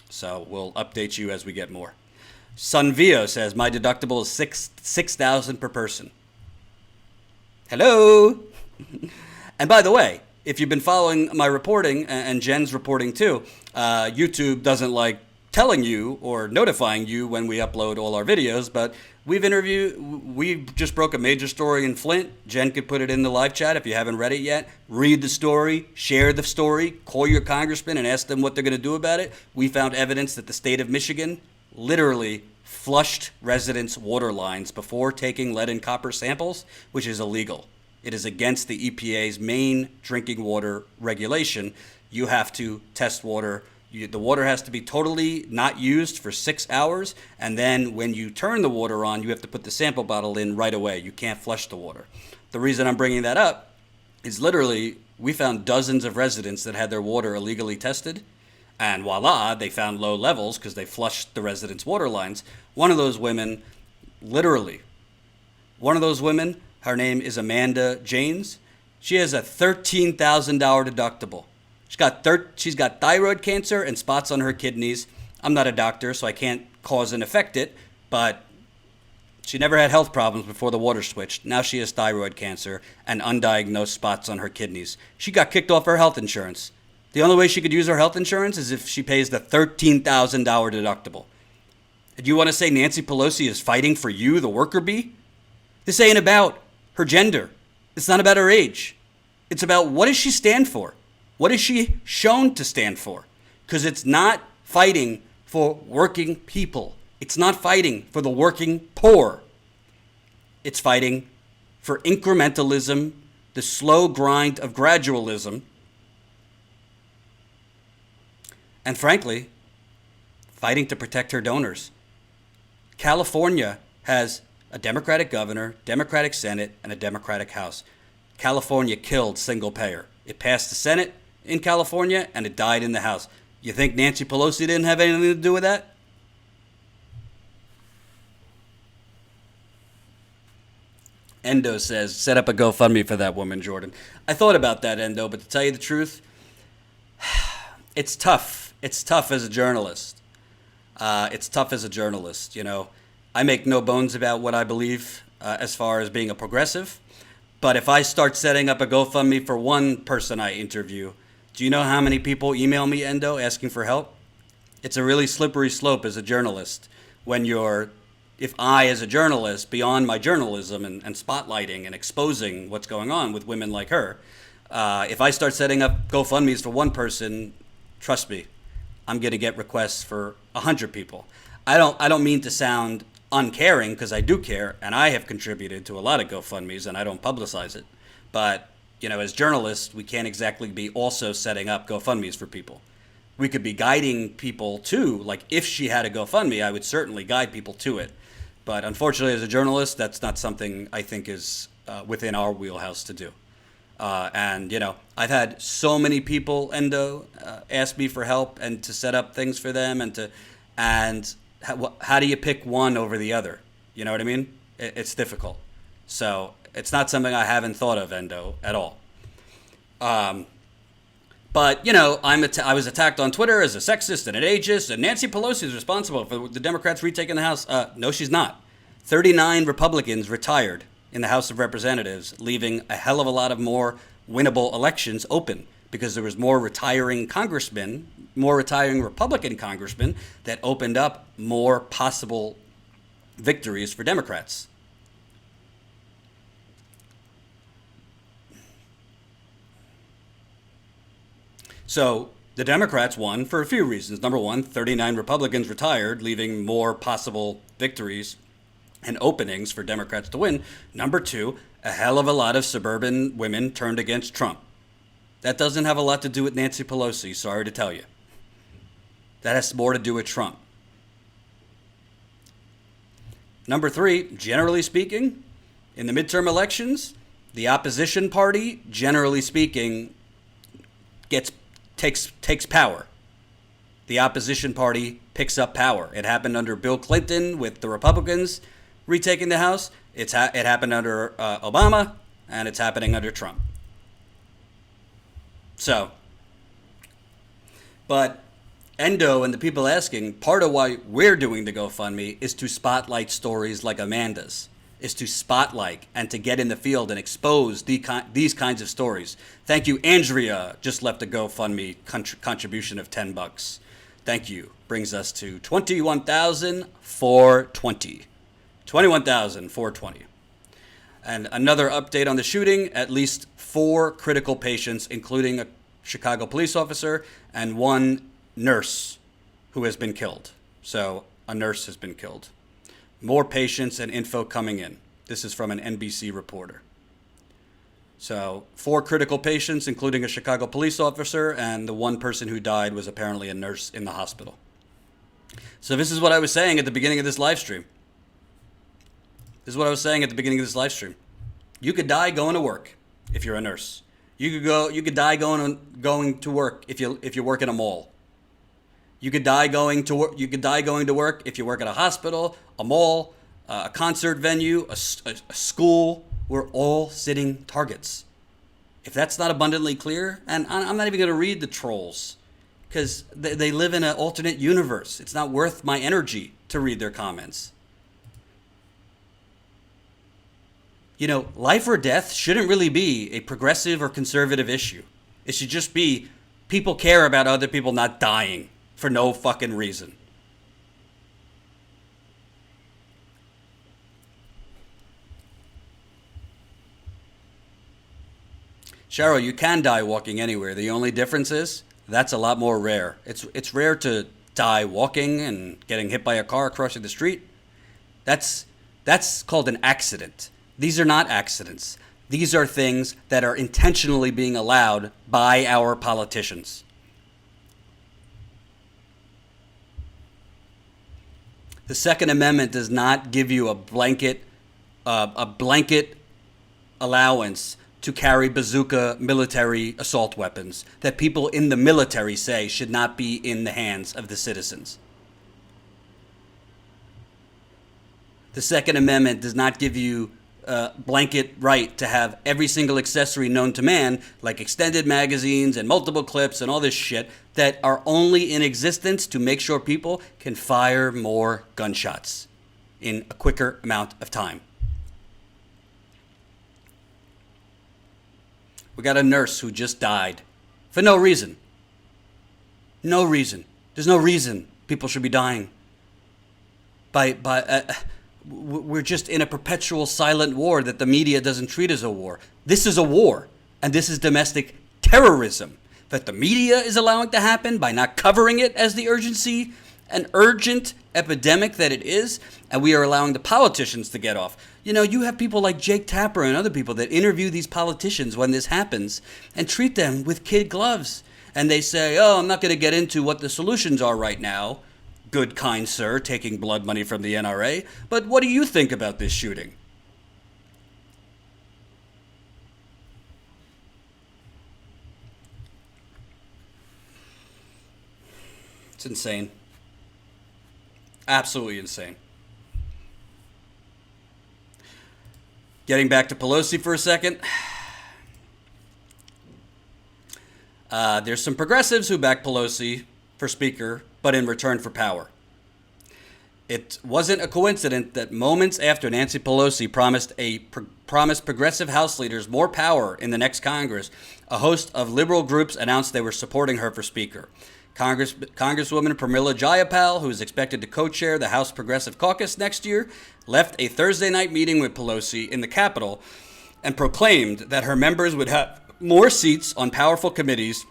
So we'll update you as we get more. Sunvio says, my deductible is $6,000 per person. Hello. And by the way, if you've been following my reporting and Jen's reporting too, YouTube doesn't like telling you or notifying you when we upload all our videos, but we just broke a major story in Flint. Jen could put it in the live chat if you haven't read it yet. Read the story, share the story, call your congressman and ask them what they're going to do about it. We found evidence that the state of Michigan literally flushed residents' water lines before taking lead and copper samples, which is illegal. It is against the EPA's main drinking water regulation. You have to test water. The water has to be totally not used for 6 hours, and then when you turn the water on, you have to put the sample bottle in right away. You can't flush the water. The reason I'm bringing that up is literally we found dozens of residents that had their water illegally tested, and voila, they found low levels because they flushed the residents' water lines. One of those women, her name is Amanda Janes. She has a $13,000 deductible. She's got thyroid cancer and spots on her kidneys. I'm not a doctor, so I can't cause and affect it, but she never had health problems before the water switched. Now she has thyroid cancer and undiagnosed spots on her kidneys. She got kicked off her health insurance. The only way she could use her health insurance is if she pays the $13,000 deductible. And you want to say Nancy Pelosi is fighting for you, the worker bee? This ain't about her gender. It's not about her age. It's about what does she stand for? What is she shown to stand for? Because it's not fighting for working people. It's not fighting for the working poor. It's fighting for incrementalism, the slow grind of gradualism, and frankly, fighting to protect her donors. California has a Democratic governor, Democratic Senate, and a Democratic House. California killed single payer. It passed the Senate in California, and it died in the House. You think Nancy Pelosi didn't have anything to do with that? Endo says, set up a GoFundMe for that woman, Jordan. I thought about that, Endo, but to tell you the truth, it's tough. It's tough as a journalist. You know. I make no bones about what I believe as far as being a progressive. But if I start setting up a GoFundMe for one person I interview, do you know how many people email me, Endo, asking for help? It's a really slippery slope as a journalist. If I, as a journalist, beyond my journalism and spotlighting and exposing what's going on with women like her, if I start setting up GoFundMes for one person, trust me, I'm going to get requests for 100 people. I don't mean to sound uncaring, because I do care, and I have contributed to a lot of GoFundMes, and I don't publicize it. But, you know, as journalists, we can't exactly be also setting up GoFundMes for people. We could be guiding people to, like, if she had a GoFundMe, I would certainly guide people to it. But unfortunately, as a journalist, that's not something I think is within our wheelhouse to do. And, you know, I've had so many people, Endo, ask me for help and to set up things for them and how do you pick one over the other? You know what I mean? It's difficult. So it's not something I haven't thought of, Endo, at all. But, you know, I was attacked on Twitter as a sexist and an ageist, and Nancy Pelosi is responsible for the Democrats retaking the House. No, she's not. 39 Republicans retired in the House of Representatives, leaving a hell of a lot of more winnable elections open because there was more retiring Republican congressmen that opened up more possible victories for Democrats. So the Democrats won for a few reasons. Number one, 39 Republicans retired, leaving more possible victories and openings for Democrats to win. Number two, a hell of a lot of suburban women turned against Trump. That doesn't have a lot to do with Nancy Pelosi, sorry to tell you. That has more to do with Trump. Number three, generally speaking, In the midterm elections, the opposition party, generally speaking, takes power. The opposition party picks up power. It happened under Bill Clinton with the Republicans retaking the House. It happened under Obama, and it's happening under Trump. So, but Endo and the people asking, part of why we're doing the GoFundMe is to spotlight stories like Amanda's, is to spotlight and to get in the field and expose these kinds of stories. Thank you. Andrea just left a GoFundMe contribution of $10. Thank you. Brings us to 21,420. 21,420. And another update on the shooting, at least 4 critical patients, including a Chicago police officer and 1 nurse who has been killed. So a nurse has been killed. More patients and info coming in. This is from an NBC reporter. So 4 critical patients, including a Chicago police officer, and the 1 person who died was apparently a nurse in the hospital. So this is what I was saying at the beginning of this live stream. You could die going to work if you're a nurse. You could die going to work if you work in a mall. You could die going to work if you work at a hospital, a mall, a concert venue, a school. We're all sitting targets. If that's not abundantly clear, and I'm not even going to read the trolls because they live in an alternate universe. It's not worth my energy to read their comments. You know, life or death shouldn't really be a progressive or conservative issue. It should just be people care about other people not dying for no fucking reason. Cheryl, you can die walking anywhere. The only difference is that's a lot more rare. It's rare to die walking and getting hit by a car crossing the street. That's called an accident. These are not accidents. These are things that are intentionally being allowed by our politicians. The Second Amendment does not give you a blanket allowance to carry bazooka military assault weapons that people in the military say should not be in the hands of the citizens. The Second Amendment does not give you blanket right to have every single accessory known to man, like extended magazines and multiple clips and all this shit that are only in existence to make sure people can fire more gunshots in a quicker amount of time. We got a nurse who just died for no reason. No reason. There's no reason people should be dying. We're just in a perpetual silent war that the media doesn't treat as a war. This is a war, and this is domestic terrorism that the media is allowing to happen by not covering it as the an urgent epidemic that it is, and we are allowing the politicians to get off. You know, you have people like Jake Tapper and other people that interview these politicians when this happens and treat them with kid gloves. And they say, oh, I'm not going to get into what the solutions are right now, good, kind sir, taking blood money from the NRA. But what do you think about this shooting? It's insane. Absolutely insane. Getting back to Pelosi for a second. There's some progressives who back Pelosi for speaker, but in return for power. It wasn't a coincidence that moments after Nancy Pelosi promised progressive House leaders more power in the next Congress, a host of liberal groups announced they were supporting her for speaker. Congresswoman Pramila Jayapal, who is expected to co-chair the House Progressive Caucus next year, left a Thursday night meeting with Pelosi in the Capitol and proclaimed that her members would have more seats on powerful committees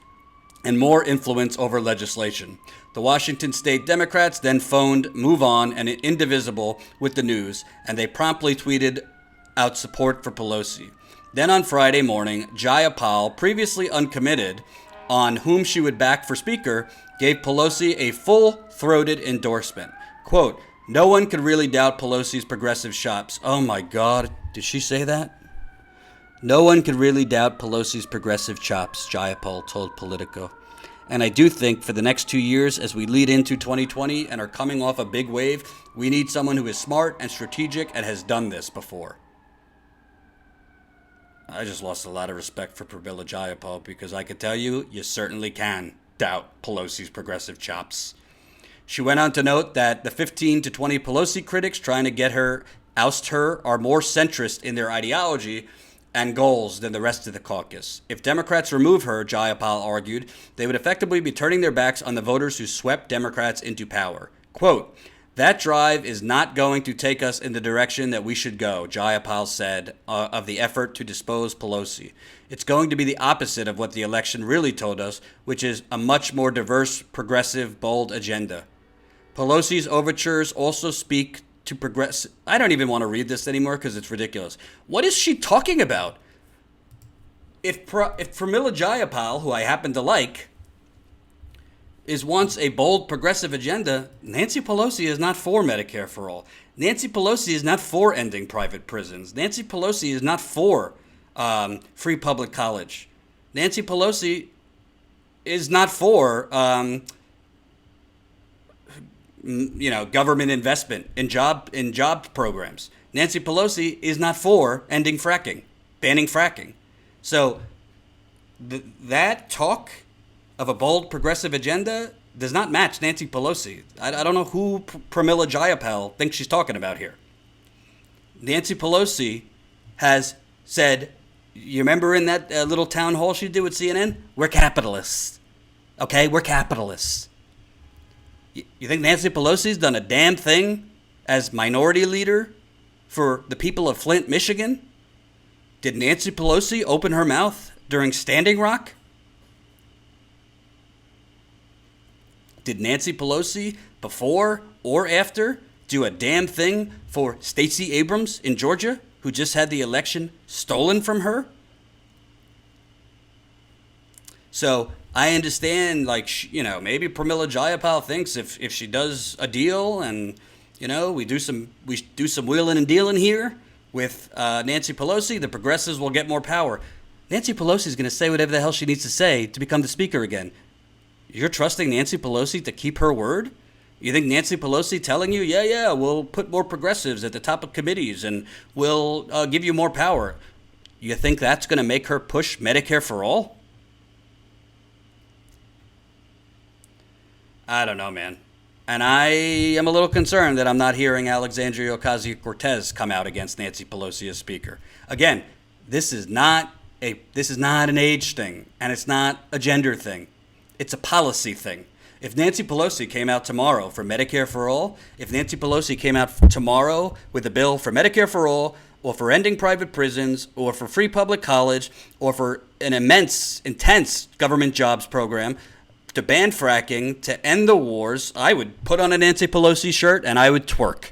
and more influence over legislation. The Washington State Democrats then phoned Move On and Indivisible with the news, and they promptly tweeted out support for Pelosi. Then on Friday morning, Jayapal, previously uncommitted on whom she would back for speaker, gave Pelosi a full-throated endorsement. Quote, No one could really doubt Pelosi's progressive chops. Oh my God, did she say that? No one could really doubt Pelosi's progressive chops, Jayapal told Politico. And I do think for the next 2 years, as we lead into 2020 and are coming off a big wave, we need someone who is smart and strategic and has done this before. I just lost a lot of respect for Pramila Jayapal because I could tell you, you certainly can doubt Pelosi's progressive chops. She went on to note that the 15 to 20 Pelosi critics trying to get her, oust her, are more centrist in their ideology and goals than the rest of the caucus. If Democrats remove her, Jayapal argued, they would effectively be turning their backs on the voters who swept Democrats into power. Quote, that drive is not going to take us in the direction that we should go, Jayapal said of the effort to dispose Pelosi. It's going to be the opposite of what the election really told us, which is a much more diverse, progressive, bold agenda. Pelosi's overtures also speak to progress. I don't even want to read this anymore because it's ridiculous. What is she talking about? If Pramila Jayapal, who I happen to like, wants a bold progressive agenda, Nancy Pelosi is not for Medicare for all. Nancy Pelosi is not for ending private prisons. Nancy Pelosi is not for free public college. Nancy Pelosi is not for government investment in job programs. Nancy Pelosi is not for ending fracking, banning fracking. So that talk of a bold progressive agenda does not match Nancy Pelosi. I don't know who Pramila Jayapal thinks she's talking about here. Nancy Pelosi has said, you remember in that little town hall she did with CNN? We're capitalists. Okay, we're capitalists. You think Nancy Pelosi's done a damn thing as minority leader for the people of Flint, Michigan? Did Nancy Pelosi open her mouth during Standing Rock? Did Nancy Pelosi, before or after, do a damn thing for Stacey Abrams in Georgia, who just had the election stolen from her? So I understand, maybe Pramila Jayapal thinks if she does a deal and, we do some wheeling and dealing here with Nancy Pelosi, the progressives will get more power. Nancy Pelosi is going to say whatever the hell she needs to say to become the speaker again. You're trusting Nancy Pelosi to keep her word? You think Nancy Pelosi telling you, yeah, we'll put more progressives at the top of committees and we'll give you more power. You think that's going to make her push Medicare for all? I don't know, man. And I am a little concerned that I'm not hearing Alexandria Ocasio-Cortez come out against Nancy Pelosi as speaker. Again, this is not an age thing, and it's not a gender thing. It's a policy thing. If Nancy Pelosi came out tomorrow for Medicare for all, if Nancy Pelosi came out tomorrow with a bill for Medicare for all, or for ending private prisons, or for free public college, or for an intense government jobs program, to ban fracking, to end the wars, I would put on a Nancy Pelosi shirt and I would twerk.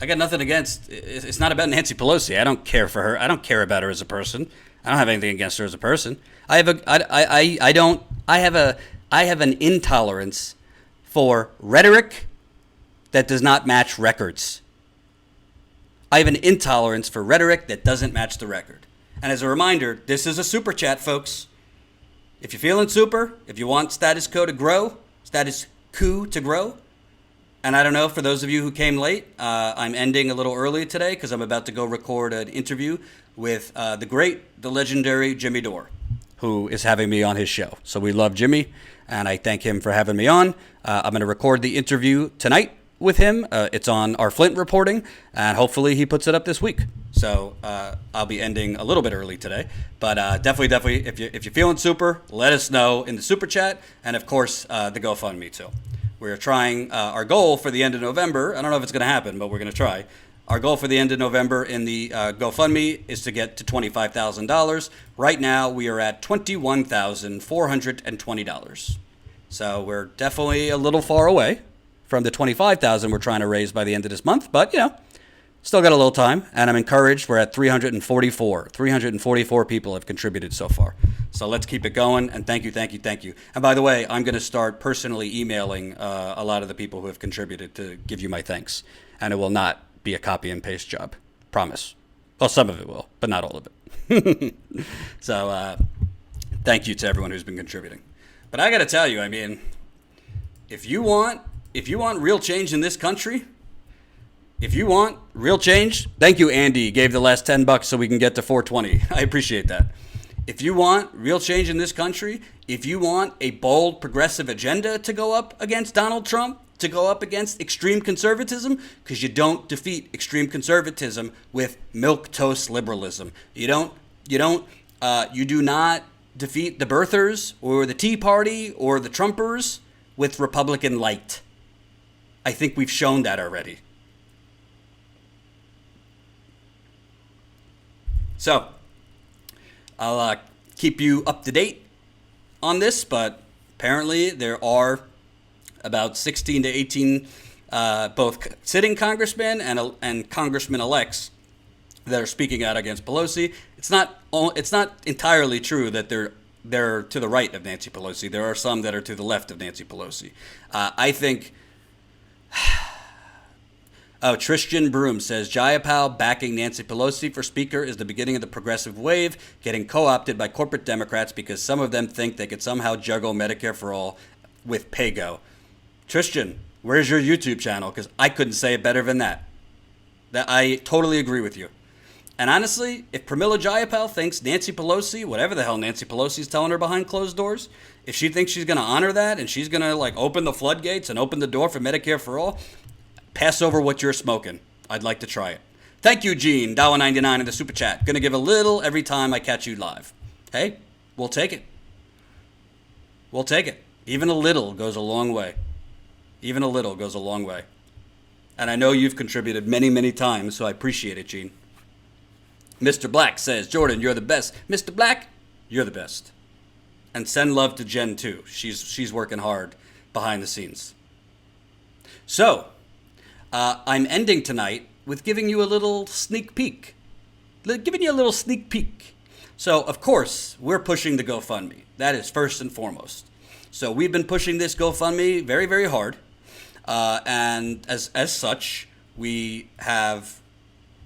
I got nothing against. It's not about Nancy Pelosi. I don't care for her. I don't care about her as a person. I don't have anything against her as a person. I have an intolerance for rhetoric that does not match records. I have an intolerance for rhetoric that doesn't match the record. And as a reminder, this is a super chat, folks. If you're feeling super, if you want status quo to grow, and I don't know, for those of you who came late, I'm ending a little early today because I'm about to go record an interview with the legendary Jimmy Dore, who is having me on his show. So we love Jimmy, and I thank him for having me on. I'm going to record the interview tonight with him. It's on our Flint reporting, and hopefully he puts it up this week. So I'll be ending a little bit early today, but definitely, if you're feeling super, let us know in the super chat, and of course the GoFundMe too. We're trying our goal for the end of November. I don't know if it's going to happen, but we're going to try. Our goal for the end of November in the GoFundMe is to get to $25,000. Right now, we are at $21,420. So we're definitely a little far away from the $25,000 we're trying to raise by the end of this month, but still got a little time, and I'm encouraged. We're at 344 people have contributed so far. So let's keep it going. And thank you, thank you, thank you. And by the way, I'm going to start personally emailing a lot of the people who have contributed to give you my thanks. And it will not be a copy and paste job. Promise. Well, some of it will, but not all of it. So thank you to everyone who's been contributing. But I got to tell you, I mean, if you want real change in this country, if you want real change, thank you, Andy. Gave the last $10 so we can get to 420. I appreciate that. If you want real change in this country, if you want a bold progressive agenda to go up against Donald Trump, to go up against extreme conservatism, because you don't defeat extreme conservatism with milquetoast liberalism. You do not defeat the birthers or the Tea Party or the Trumpers with Republican light. I think we've shown that already. So, I'll keep you up to date on this, but apparently there are about 16 to 18 both sitting congressmen and congressmen-elects that are speaking out against Pelosi. It's not entirely true that they're to the right of Nancy Pelosi. There are some that are to the left of Nancy Pelosi. I think... Oh, Tristan Broom says, Jayapal backing Nancy Pelosi for Speaker is the beginning of the progressive wave, getting co-opted by corporate Democrats because some of them think they could somehow juggle Medicare for all with PAYGO. Tristan, where's your YouTube channel? Because I couldn't say it better than that. I totally agree with you. And honestly, if Pramila Jayapal thinks Nancy Pelosi, whatever the hell Nancy Pelosi's telling her behind closed doors, if she thinks she's going to honor that and she's going to open the floodgates and open the door for Medicare for all, pass over what you're smoking. I'd like to try it. Thank you, Gene. $1.99 in the super chat. Gonna give a little every time I catch you live. Hey, we'll take it. We'll take it. Even a little goes a long way. Even a little goes a long way. And I know you've contributed many, many times, so I appreciate it, Gene. Mr. Black says, Jordan, you're the best. Mr. Black, you're the best. And send love to Jen, too. She's working hard behind the scenes. So, I'm ending tonight with giving you a little sneak peek. So, of course, we're pushing the GoFundMe. That is first and foremost. So we've been pushing this GoFundMe very, very hard. And as such, we have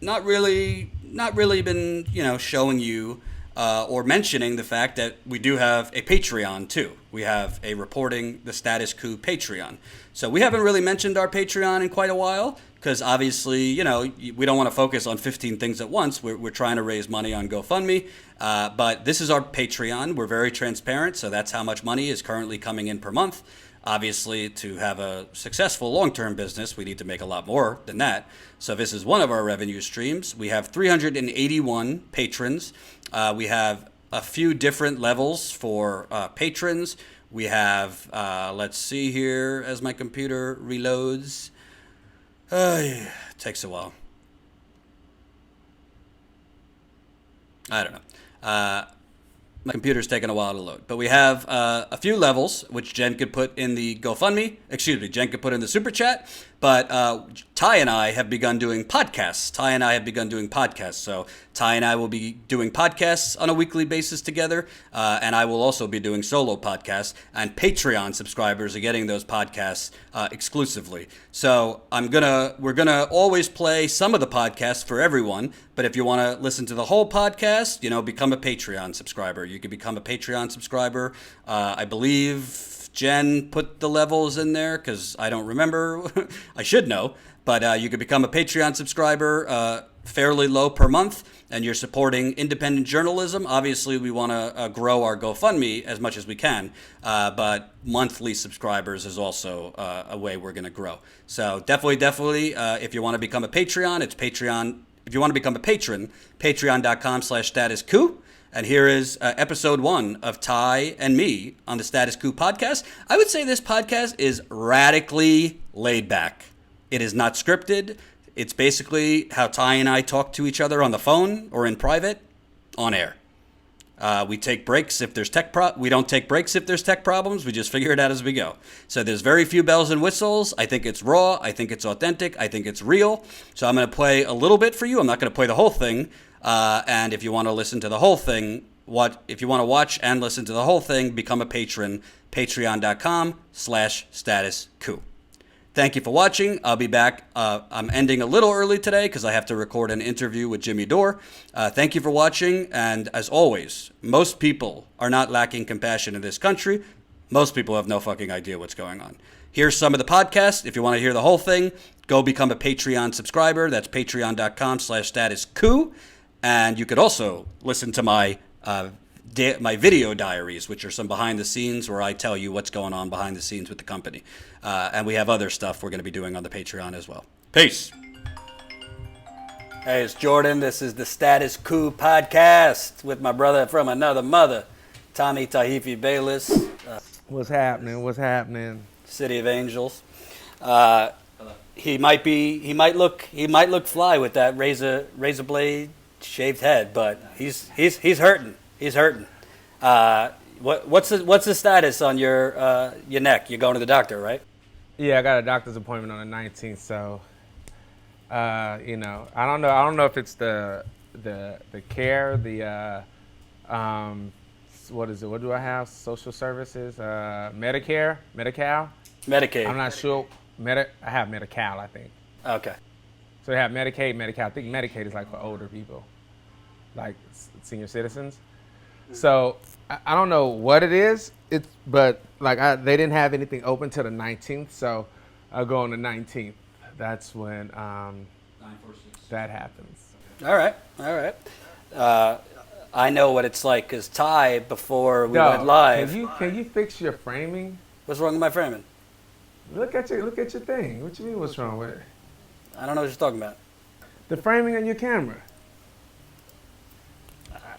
not really been, showing you or mentioning the fact that we do have a Patreon, too. We have a Reporting the Status Coup Patreon. So we haven't really mentioned our Patreon in quite a while because obviously, we don't want to focus on 15 things at once. We're trying to raise money on GoFundMe. But this is our Patreon. We're very transparent, so that's how much money is currently coming in per month. Obviously, to have a successful long-term business, we need to make a lot more than that. So this is one of our revenue streams. We have 381 patrons. We have a few different levels for patrons. We have, let's see here, as my computer reloads. It takes a while. I don't know. My computer's taking a while to load. But we have a few levels, which Jen could put in the GoFundMe. Jen could put in the Super Chat. But Ty and I have begun doing podcasts. So Ty and I will be doing podcasts on a weekly basis together. And I will also be doing solo podcasts. And Patreon subscribers are getting those podcasts exclusively. So we're gonna always play some of the podcasts for everyone. But if you want to listen to the whole podcast, become a Patreon subscriber. You can become a Patreon subscriber. I believe Jen put the levels in there because I don't remember. I should know. But you could become a Patreon subscriber, fairly low per month, and you're supporting independent journalism. Obviously, we want to grow our GoFundMe as much as we can, but monthly subscribers is also a way we're going to grow. So definitely, if you want to become a Patreon, it's Patreon. If you want to become a patron, patreon.com/statuscoup. And here is episode 1 of Ty and me on the Status Coup podcast. I would say this podcast is radically laid back. It is not scripted. It's basically how Ty and I talk to each other on the phone or in private on air. We take breaks if there's we don't take breaks if there's tech problems. We just figure it out as we go. So there's very few bells and whistles. I think it's raw. I think it's authentic. I think it's real. So I'm going to play a little bit for you. I'm not going to play the whole thing. And if you want to listen to the whole thing, if you want to watch and listen to the whole thing, become a patron, patreon.com/status coup. Thank you for watching. I'll be back. I'm ending a little early today because I have to record an interview with Jimmy Dore. Thank you for watching. And as always, most people are not lacking compassion in this country. Most people have no fucking idea what's going on. Here's some of the podcast. If you want to hear the whole thing, go become a Patreon subscriber. That's patreon.com/status coup. And you could also listen to my video diaries, which are some behind the scenes where I tell you what's going on behind the scenes with the company. And we have other stuff we're going to be doing on the Patreon as well. Peace. Hey, it's Jordan. This is the Status Coup podcast with my brother from another mother, Tommy Tahifi Bayless. What's happening? What's happening? City of Angels. He might look fly with that razor blade shaved head, but he's hurting. He's hurting. What's the status on your neck? You're going to the doctor, right? Yeah, I got a doctor's appointment on the 19th, so I don't know if it's the care, what is it? What do I have? Social services, Medicare, Medi-Cal. Medicaid. I'm not sure. I have Medi-Cal, I think. Okay. So they have Medicaid, Medi-Cal. I think Medicaid is like for older people, like senior citizens. So I don't know what it is. But they didn't have anything open till the 19th, so I'll go on the 19th. That's when that happens. All right. I know what it's like because Ty, before we went live. Can you fix your framing? What's wrong with my framing? Look at your thing. What you mean? What's wrong with it? I don't know what you're talking about. The framing on your camera.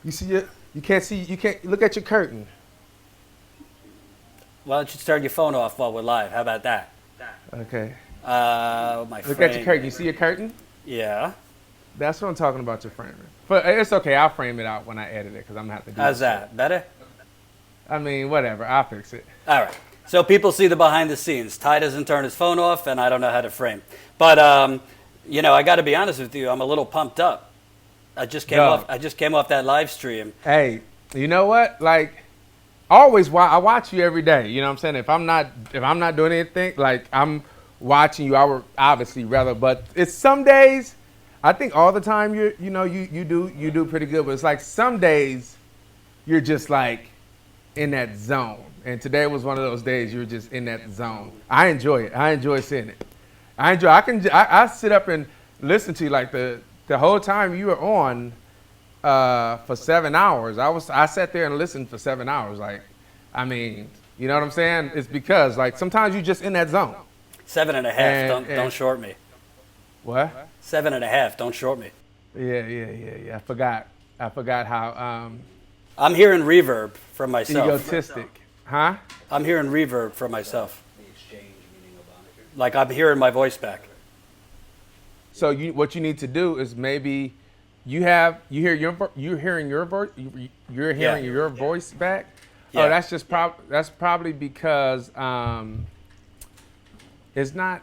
You see you can't look at your curtain. Why don't you turn your phone off while we're live? How about that? Okay. Look at your curtain. You see your curtain? Yeah. That's what I'm talking about, your framing. But it's okay. I'll frame it out when I edit it because I'm going to have to do it. How's that? Better? I mean, whatever. I'll fix it. All right. So people see the behind the scenes. Ty doesn't turn his phone off, and I don't know how to frame. But, I got to be honest with you. I'm a little pumped up. I just came off that live stream. Hey, you know what? Always, I watch you every day. You know what I'm saying? If I'm not doing anything, I'm watching you, I would obviously rather. But it's some days, I think all the time you do pretty good. But it's like some days you're just in that zone. And today was one of those days you were just in that zone. I enjoy it. I enjoy seeing it. I sit up and listen to you the whole time you were on. For 7 hours. I sat there and listened for 7 hours. You know what I'm saying? It's because sometimes you're just in that zone. 7.5. Don't short me. What? 7.5. Don't short me. Yeah. I forgot how I'm hearing reverb from myself. Egotistic. Huh? I'm hearing reverb from myself. I'm hearing my voice back. So what you need to do is maybe you're hearing your voice back. Yeah. Oh, that's probably because it's not.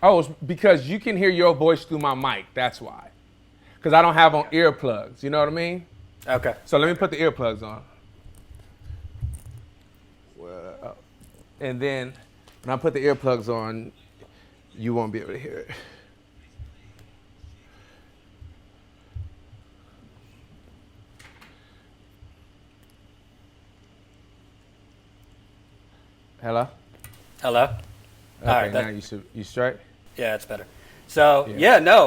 Oh, it's because you can hear your voice through my mic. That's why. Because I don't have on earplugs. You know what I mean? Okay. So let me put the earplugs on. And then when I put the earplugs on, you won't be able to hear it. Hello? Okay, all right, now you straight? Yeah, it's better. So,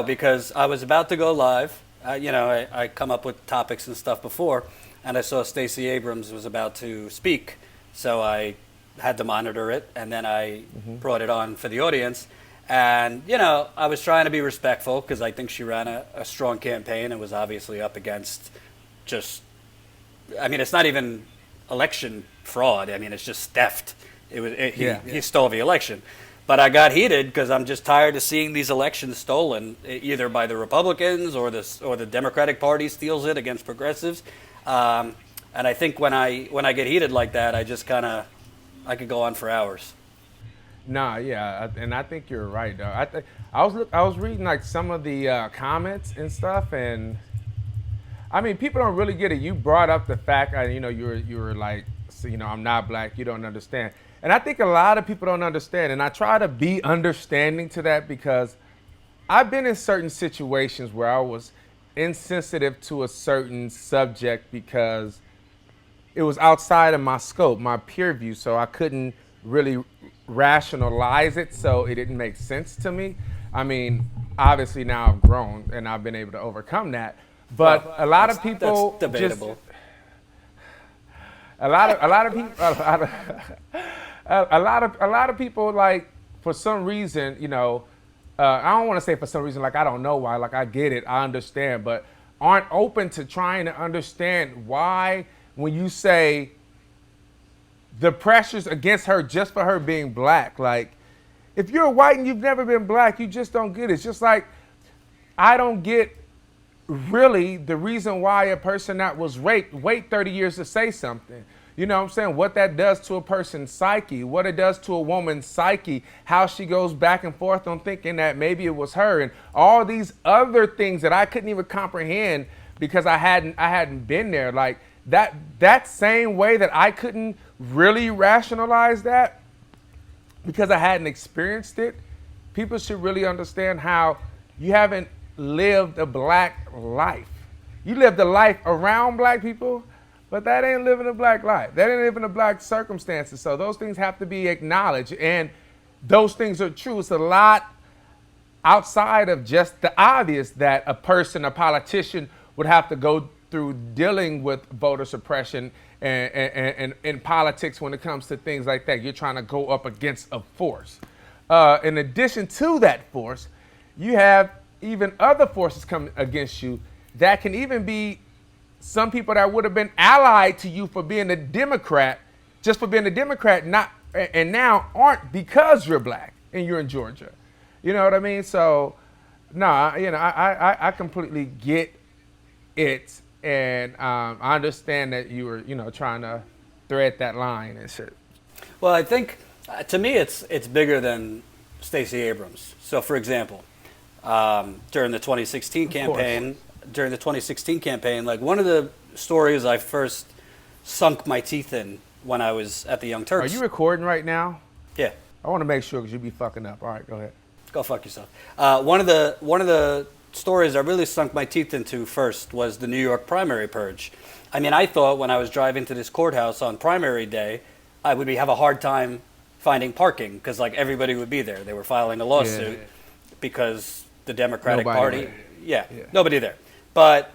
because I was about to go live. I come up with topics and stuff before, and I saw Stacey Abrams was about to speak. So I had to monitor it, and then I brought it on for the audience. And, I was trying to be respectful because I think she ran a strong campaign and was obviously up against it's not even election fraud. It's just theft. He stole the election. But I got heated because I'm just tired of seeing these elections stolen, either by the Republicans or the Democratic Party steals it against progressives. And I think when I get heated like that, I just I could go on for hours. Nah, yeah, and I think you're right, though. I was reading some of the comments and stuff, and I mean, people don't really get it. You brought up the fact, you were like, so, I'm not black. You don't understand. And I think a lot of people don't understand. And I try to be understanding to that because I've been in certain situations where I was insensitive to a certain subject because it was outside of my scope, my peer view. So I couldn't really rationalize it. So it didn't make sense to me. I mean, obviously now I've grown and I've been able to overcome that. But a lot of people that's debatable. A lot of people, like, for some reason, I don't want to say for some reason, like, I don't know why, like, I get it, I understand, but aren't open to trying to understand why, when you say the pressures against her just for her being black, like, if you're white and you've never been black, you just don't get it. It's just like, I don't get really the reason why a person that was raped wait 30 years to say something. You know what I'm saying? What that does to a person's psyche, what it does to a woman's psyche, how she goes back and forth on thinking that maybe it was her, and all these other things that I couldn't even comprehend because I hadn't been there. Like that same way that I couldn't really rationalize that because I hadn't experienced it. People should really understand how you haven't lived a black life. You lived a life around black people, but that ain't living a black life. That ain't living a black circumstances. So those things have to be acknowledged, and those things are true. It's a lot outside of just the obvious that a person, a politician, would have to go through dealing with voter suppression and in politics when it comes to things like that. You're trying to go up against a force. In addition to that force, you have even other forces come against you that can even be some people that would have been allied to you for being a Democrat, just for being a Democrat, and now aren't because you're black and you're in Georgia. You know what I mean? So, no, I completely get it, and I understand that you were, trying to thread that line and shit. Well, I think to me it's bigger than Stacey Abrams. So, for example, during the 2016 campaign. During the 2016 campaign, like one of the stories I first sunk my teeth in when I was at the Young Turks. Are you recording right now? Yeah. I want to make sure because you be fucking up. All right, go ahead. Go fuck yourself. One of the stories I really sunk my teeth into first was the New York primary purge. I mean, I thought when I was driving to this courthouse on primary day, I would have a hard time finding parking because like everybody would be there. They were filing a lawsuit because the Democratic Party. Yeah, nobody there. But,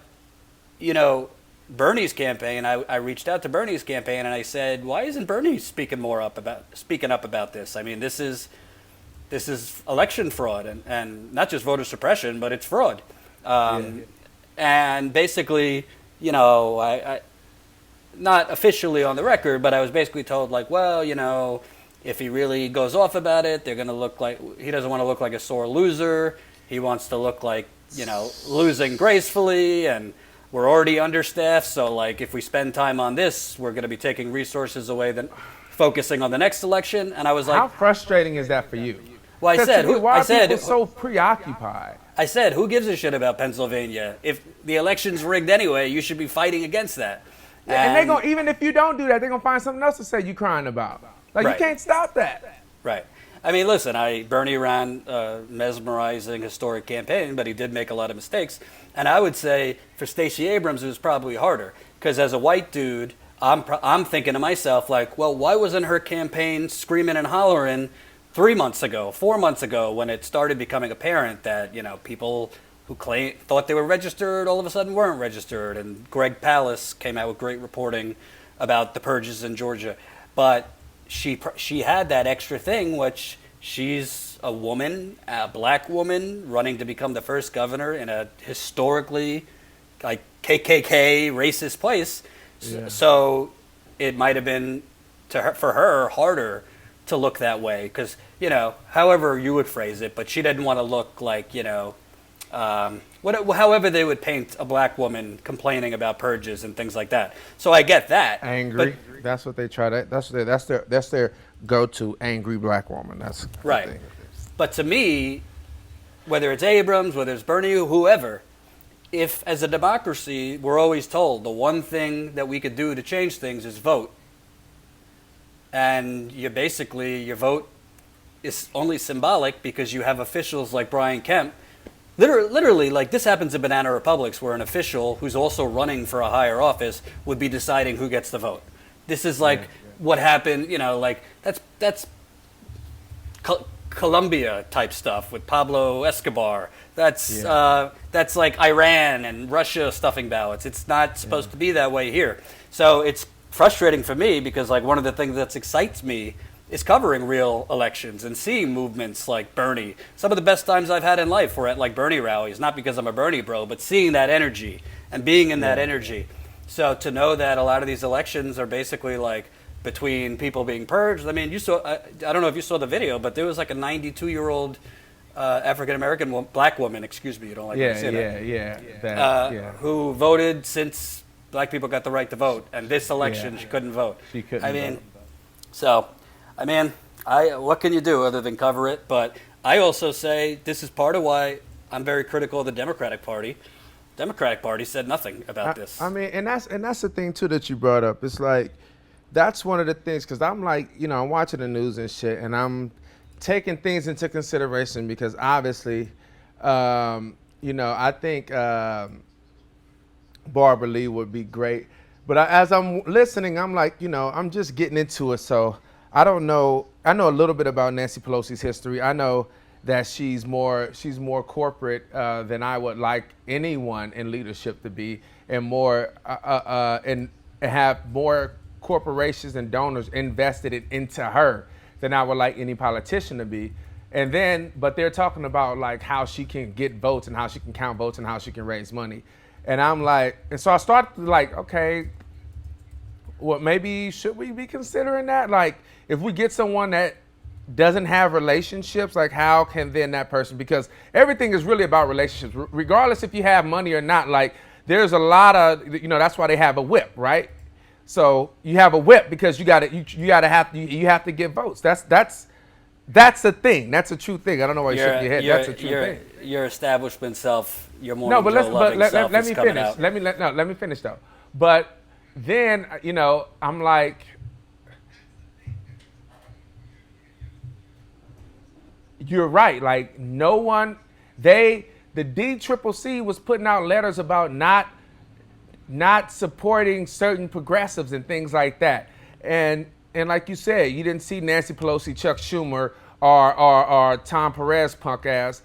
Bernie's campaign, I reached out to Bernie's campaign and I said, why isn't Bernie speaking up about this? I mean, this is election fraud and not just voter suppression, but it's fraud. And basically, I not officially on the record, but I was basically told like, well, if he really goes off about it, they're going to look like, he doesn't want to look like a sore loser. He wants to look like, losing gracefully, and we're already understaffed. So, like, if we spend time on this, we're going to be taking resources away, then focusing on the next election. And I was like, how frustrating is that for you? Well, why are people so preoccupied? I said, who gives a shit about Pennsylvania? If the election's rigged anyway, you should be fighting against that. And they're gonna, even if you don't do that, they're gonna find something else to say you crying about. Like you can't stop that. Right. I mean, listen, Bernie ran a mesmerizing historic campaign, but he did make a lot of mistakes. And I would say for Stacey Abrams, it was probably harder because as a white dude, I'm thinking to myself like, well, why wasn't her campaign screaming and hollering 3 months ago, 4 months ago, when it started becoming apparent that people who thought they were registered all of a sudden weren't registered, and Greg Palast came out with great reporting about the purges in Georgia, but she had that extra thing, which she's a woman, a black woman, running to become the first governor in a historically like KKK racist place. Yeah. So it might have been for her harder to look that way because however you would phrase it, but she didn't want to look like however they would paint a black woman complaining about purges and things like that. So I get that. Angry. That's what they try to. That's their go-to, angry black woman. That's right. But to me, whether it's Abrams, whether it's Bernie, whoever, if, as a democracy, we're always told the one thing that we could do to change things is vote, and your vote is only symbolic because you have officials like Brian Kemp. Literally, like this happens in banana republics where an official who's also running for a higher office would be deciding who gets the vote. This is like what happened, like that's Colombia type stuff with Pablo Escobar. That's like Iran and Russia stuffing ballots. It's not supposed to be that way here. So it's frustrating for me because like one of the things that excites me is covering real elections and seeing movements like Bernie. Some of the best times I've had in life were at like Bernie rallies, not because I'm a Bernie bro, but seeing that energy and being in that energy. So to know that a lot of these elections are basically like between people being purged. I mean, you saw, I don't know if you saw the video, but there was like a 92-year-old African-American, black woman, excuse me, you don't like to say that. Who voted since black people got the right to vote. And this election, she couldn't vote. She couldn't vote. So, what can you do other than cover it? But I also say this is part of why I'm very critical of the Democratic Party. Democratic Party said nothing about this. I mean, and that's the thing too that you brought up. It's like that's one of the things because I'm like, I'm watching the news and shit, and I'm taking things into consideration because obviously, I think Barbara Lee would be great. But as I'm listening, I'm like, I'm just getting into it, so. I don't know. I know a little bit about Nancy Pelosi's history. I know that she's more corporate than I would like anyone in leadership to be, and more and have more corporations and donors invested into her than I would like any politician to be. And then, but they're talking about like how she can get votes and how she can count votes and how she can raise money, and I'm like, and so I started like, okay. Well, maybe should we be considering that? Like, if we get someone that doesn't have relationships, like how can then that person, because everything is really about relationships, regardless if you have money or not. Like, there's a lot of, that's why they have a whip, right? So you have a whip because you have to get votes. That's a thing. That's a true thing. I don't know why you shook your head. That's a true thing. Your establishment self, your morning loving self let is me coming finish. out. Let me finish though. But then, I'm like, you're right. Like no one, the DCCC was putting out letters about not supporting certain progressives and things like that. And like you said, you didn't see Nancy Pelosi, Chuck Schumer, or Tom Perez punk ass,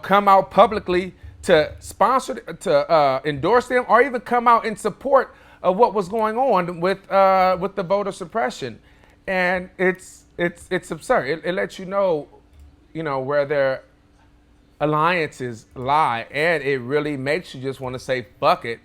come out publicly to sponsor, to endorse them, or even come out in support of what was going on with the voter suppression. And it's absurd. It lets you know where their alliances lie, and it really makes you just want to say fuck it.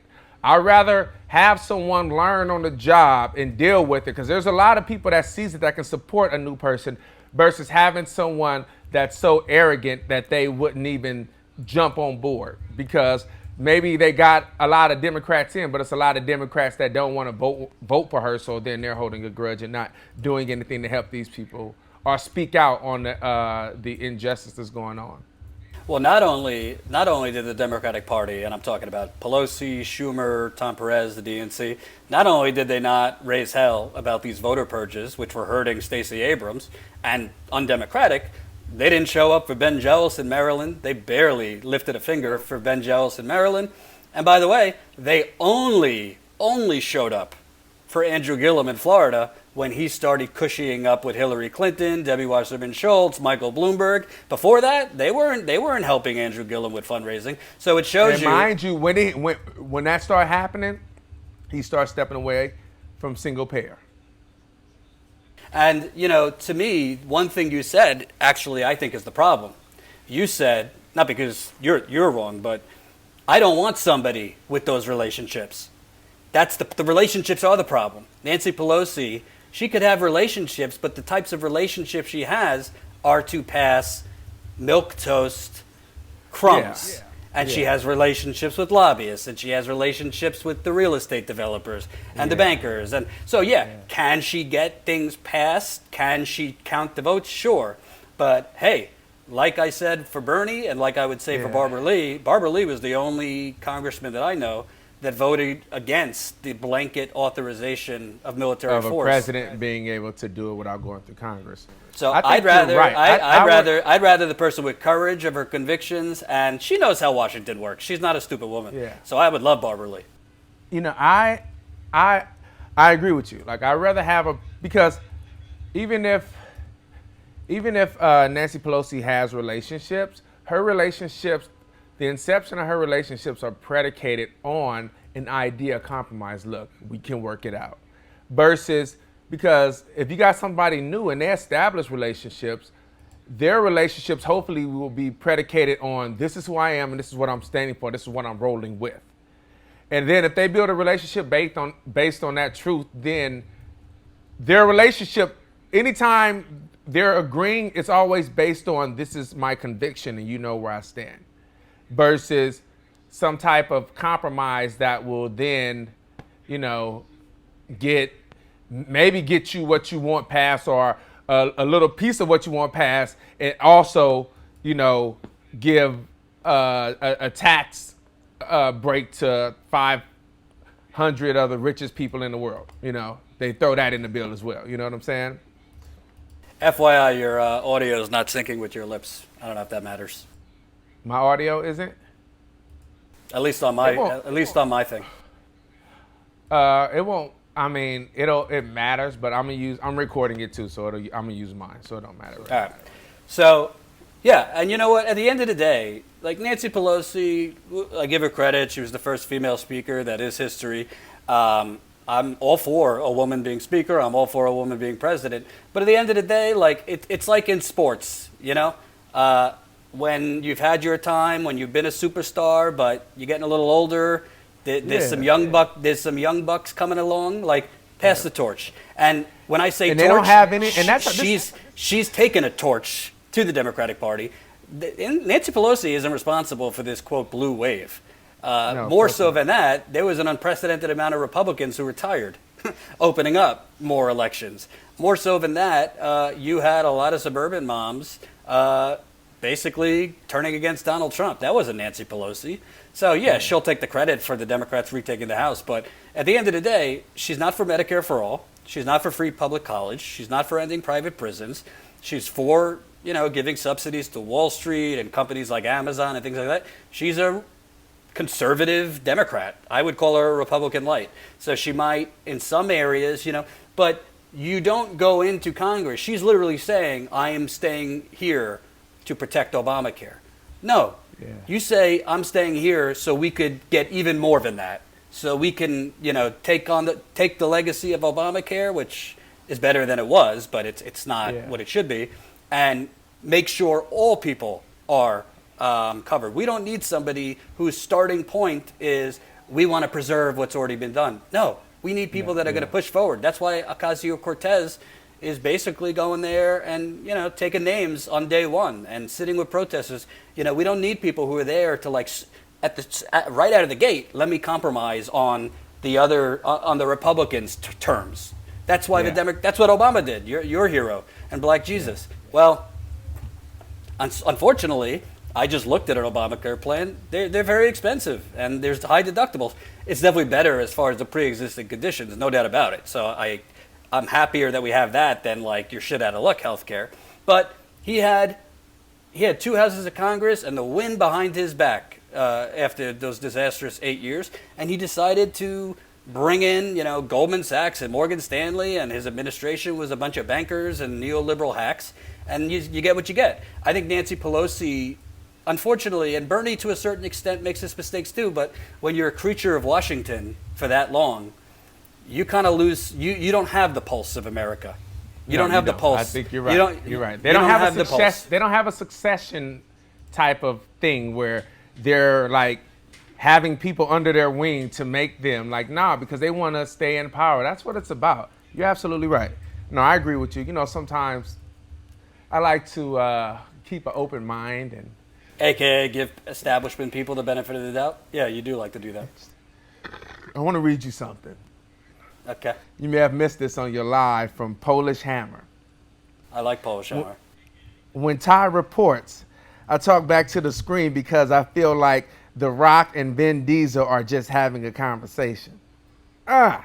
I'd rather have someone learn on the job and deal with it, because there's a lot of people that sees it that can support a new person versus having someone that's so arrogant that they wouldn't even jump on board because maybe they got a lot of Democrats in, but it's a lot of Democrats that don't want to vote for her, so then they're holding a grudge and not doing anything to help these people or speak out on the injustice that's going on. Well, not only did the Democratic Party, and I'm talking about Pelosi, Schumer, Tom Perez, the DNC, not only did they not raise hell about these voter purges, which were hurting Stacey Abrams, and undemocratic, they didn't show up for Ben Jealous in Maryland. They barely lifted a finger for Ben Jealous in Maryland. And by the way, they only showed up for Andrew Gillum in Florida when he started cushying up with Hillary Clinton, Debbie Wasserman Schultz, Michael Bloomberg. Before that, they weren't helping Andrew Gillum with fundraising. So it shows you. And mind you, when that started happening, he started stepping away from single payer. And, to me, one thing you said, actually, I think is the problem. You said, not because you're wrong, but I don't want somebody with those relationships. That's the relationships are the problem. Nancy Pelosi, she could have relationships, but the types of relationships she has are to pass milquetoast crumbs. Yeah. And she has relationships with lobbyists, and she has relationships with the real estate developers and the bankers. And so, can she get things passed? Can she count the votes? Sure. But hey, like I said for Bernie, and like I would say for Barbara Lee was the only congressman that I know that voted against the blanket authorization of military of a force. president being able to do it without going through Congress. So I think I'd rather, you're right. I'd rather the person with courage of her convictions, and she knows how Washington works. She's not a stupid woman. Yeah. So I would love Barbara Lee. You know, I agree with you. Like, I'd rather have because even if Nancy Pelosi has relationships, the inception of her relationships are predicated on an idea of compromise. Look, we can work it out. Versus, because if you got somebody new and they establish relationships, their relationships hopefully will be predicated on, this is who I am and this is what I'm standing for, this is what I'm rolling with. And then if they build a relationship based on that truth, then their relationship, anytime they're agreeing, it's always based on, this is my conviction and you know where I stand. Versus some type of compromise that will then, you know, maybe get you what you want passed, or a little piece of what you want passed, and also, you know, give a tax break to 500 of the richest people in the world. You know, they throw that in the bill as well. You know what I'm saying? FYI, your audio is not syncing with your lips. I don't know if that matters. My audio isn't? At least on my thing. It won't. I mean, it matters, but I'm recording it too, so I'm gonna use mine, so it don't matter. All right. So, yeah, and you know what? At the end of the day, like Nancy Pelosi, I give her credit. She was the first female speaker. That is history. I'm all for a woman being speaker. I'm all for a woman being president. But at the end of the day, like it's like in sports, you know. When you've had your time, when you've been a superstar, but you're getting a little older, there's some young bucks coming along. Like, pass the torch. And when I say and torch, they don't have any, and she's taken a torch to the Democratic Party. Nancy Pelosi isn't responsible for this quote blue wave. More so than that, there was an unprecedented amount of Republicans who retired, opening up more elections. More so than that, you had a lot of suburban moms. Basically turning against Donald Trump. That wasn't Nancy Pelosi. So, yeah, she'll take the credit for the Democrats retaking the House. But at the end of the day, she's not for Medicare for all. She's not for free public college. She's not for ending private prisons. She's for, you know, giving subsidies to Wall Street and companies like Amazon and things like that. She's a conservative Democrat. I would call her a Republican light. So she might, in some areas, you know, but you don't go into Congress. She's literally saying, I am staying here to protect Obamacare. No, you say I'm staying here so we could get even more than that. So we can, you know, take the legacy of Obamacare, which is better than it was, but it's not what it should be, and make sure all people are covered. We don't need somebody whose starting point is we want to preserve what's already been done. No, we need people that are going to push forward. That's why Ocasio-Cortez is basically going there and, you know, taking names on day one and sitting with protesters. You know, we don't need people who are there to, like, right out of the gate, let me compromise on the Republicans' terms. That's why that's what Obama did. Your hero and Black Jesus. Well, unfortunately, I just looked at an Obamacare plan. They're very expensive and there's high deductibles. It's definitely better as far as the pre-existing conditions, no doubt about it. So I'm happier that we have that than like your shit out of luck healthcare. But he had 2 houses of Congress and the wind behind his back after those disastrous 8 years, and he decided to bring in, you know, Goldman Sachs and Morgan Stanley, and his administration was a bunch of bankers and neoliberal hacks, and you get what you get. I think Nancy Pelosi, unfortunately, and Bernie to a certain extent makes his mistakes too, but when you're a creature of Washington for that long, you kind of lose. You don't have the pulse of America. You don't have the pulse. I think you're right. You're right. They don't have a success. They don't have a succession type of thing where they're like having people under their wing to make them like, nah, because they want to stay in power. That's what it's about. You're absolutely right. No, I agree with you. You know, sometimes I like to keep an open mind and AKA give establishment people the benefit of the doubt. Yeah, you do like to do that. I want to read you something. Okay. You may have missed this on your live from Polish Hammer. I like Polish Hammer. when Ty reports, I talk back to the screen because I feel like The Rock and Vin Diesel are just having a conversation. A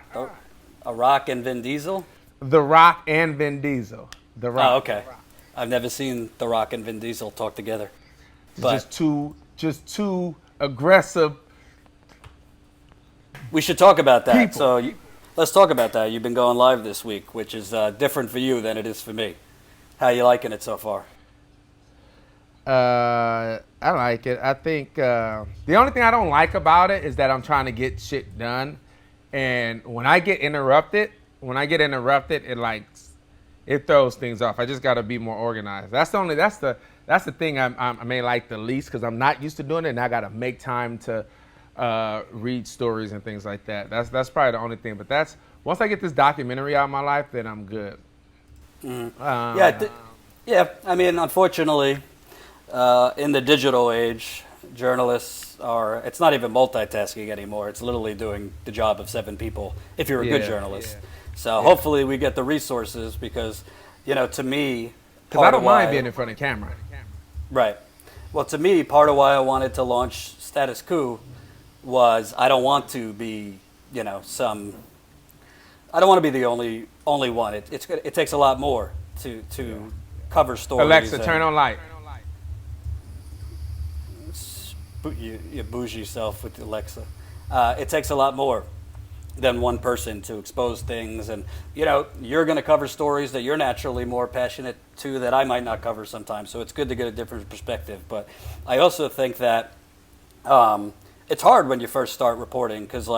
Rock and Vin Diesel? The Rock and Vin Diesel. The Rock. Oh, okay. I've never seen The Rock and Vin Diesel talk together. But Just two aggressive. we should talk about that. People. So let's talk about that. You've been going live this week, which is different for you than it is for me. How you liking it so far? I like it. I think the only thing I don't like about it is that I'm trying to get shit done, and when I get interrupted, it throws things off. I just got to be more organized. That's the thing I may like the least because I'm not used to doing it, and I got to make time to read stories and things like that. That's probably the only thing. But once I get this documentary out of my life, then I'm good. Yeah. I mean, unfortunately, in the digital age, journalists it's not even multitasking anymore. It's literally doing the job of 7 people if you're a good journalist. Yeah. So hopefully we get the resources because, to me, because I don't mind being in front of camera. Right. Well, to me, part of why I wanted to launch Status Coup was I don't want to be, I don't want to be the only one. It takes a lot more to cover stories. Alexa, turn on light. You bougie yourself with Alexa. It takes a lot more than one person to expose things, and you're going to cover stories that you're naturally more passionate to that I might not cover sometimes. So it's good to get a different perspective. But I also think that it's hard when you first start reporting because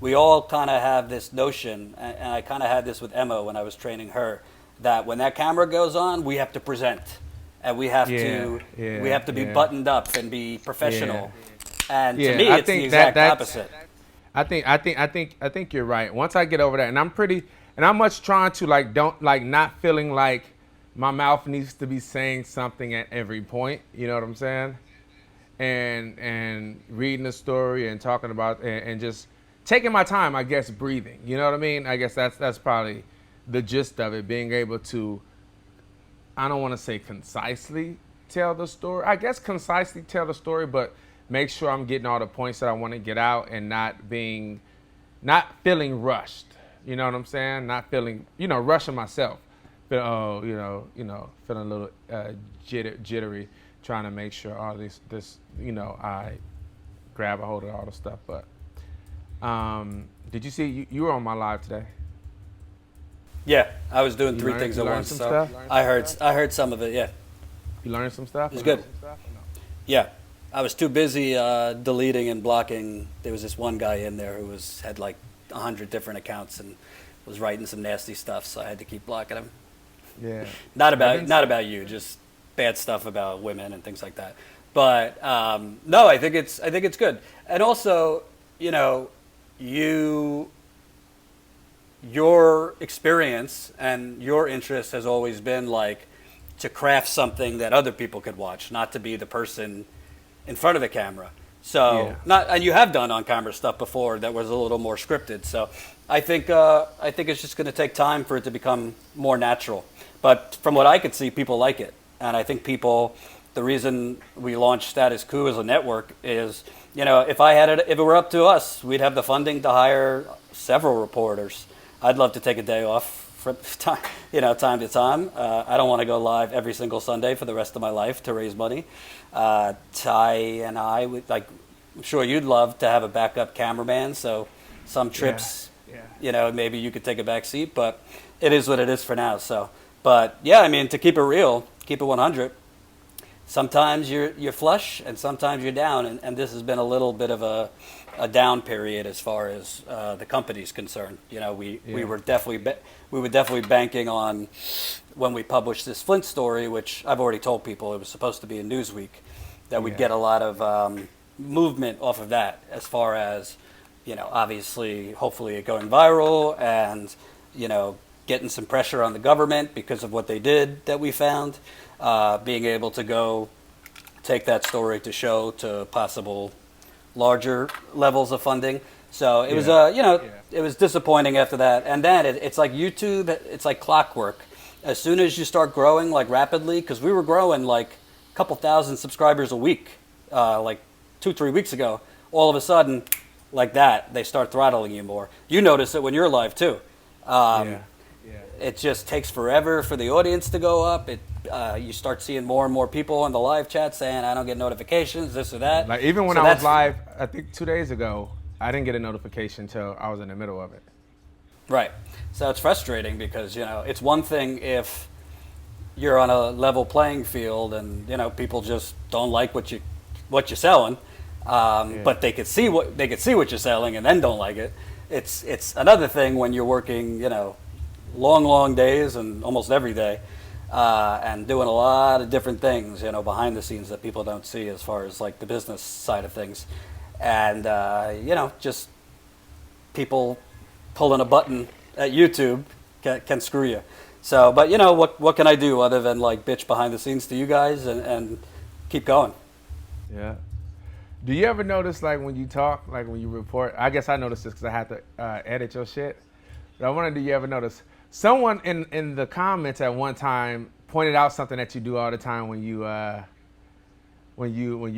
we all kind of have this notion, and I kind of had this with Emma when I was training her, that when that camera goes on, we have to present. And we have to be buttoned up and be professional. And to me, it's the exact opposite. I think you're right. Once I get over that, and I'm much trying to not feeling like my mouth needs to be saying something at every point. You know what I'm saying? And reading the story and talking about and just taking my time. I guess breathing. You know what I mean? I guess that's probably the gist of it. Being able to, I don't want to say concisely tell the story. I guess concisely tell the story, but make sure I'm getting all the points that I want to get out and not feeling rushed. You know what I'm saying? Not feeling, rushing myself. Feeling a little jittery, trying to make sure all this, I grab a hold of all the stuff. But did you see you were on my live today? Yeah, I was doing 3 things at once. So I heard some of it. Yeah. You learned some stuff. It's good. Yeah, I was too busy deleting and blocking. There was this one guy in there who had 100 different accounts and was writing some nasty stuff, so I had to keep blocking him. Yeah. Not about you, just bad stuff about women and things like that. But no, I think it's good. And also, your experience and your interest has always been to craft something that other people could watch, not to be the person in front of the camera. So and you have done on-camera stuff before that was a little more scripted. So I think it's just going to take time for it to become more natural. But from what I could see, people like it, and I think the reason we launched Status Coup as a network is, if it were up to us, we'd have the funding to hire several reporters. I'd love to take a day off from time to time. I don't want to go live every single Sunday for the rest of my life to raise money. Ty and I, I'm sure you'd love to have a backup cameraman. So some trips, maybe you could take a back seat, but it is what it is for now. So, but yeah, I mean, to keep it real, keep it 100. Sometimes you're flush and sometimes you're down, and this has been a little bit of a down period as far as the company's concerned. We were definitely banking on when we published this Flint story, which I've already told people it was supposed to be in Newsweek, that we'd get a lot of movement off of that as far as, obviously, hopefully it going viral and, getting some pressure on the government because of what they did that we found, being able to go take that story to show to possible larger levels of funding. So it was, it was disappointing after that. And then it's like YouTube, it's like clockwork. as soon as you start growing like rapidly, because we were growing like a couple thousand subscribers a week, like 2-3 weeks ago, all of a sudden, like that, they start throttling you more. You notice it when you're live too. It just takes forever for the audience to go up. You start seeing more and more people on the live chat saying, I don't get notifications, this or that. Like even when I was live, I think 2 days ago, I didn't get a notification until I was in the middle of it. Right. So it's frustrating because, it's one thing if you're on a level playing field and, people just don't like what you're selling, but they could see what you're selling and then don't like it. It's another thing when you're working, long days and almost every day, and doing a lot of different things, behind the scenes that people don't see as far as like the business side of things. And, just people pulling a button at YouTube can screw you. So, but what can I do other than like bitch behind the scenes to you guys and keep going? Yeah. Do you ever notice like when you talk, like when you report, I guess I noticed this because I had to edit your shit. But I wonder, do you ever notice someone in the comments at one time pointed out something that you do all the time when you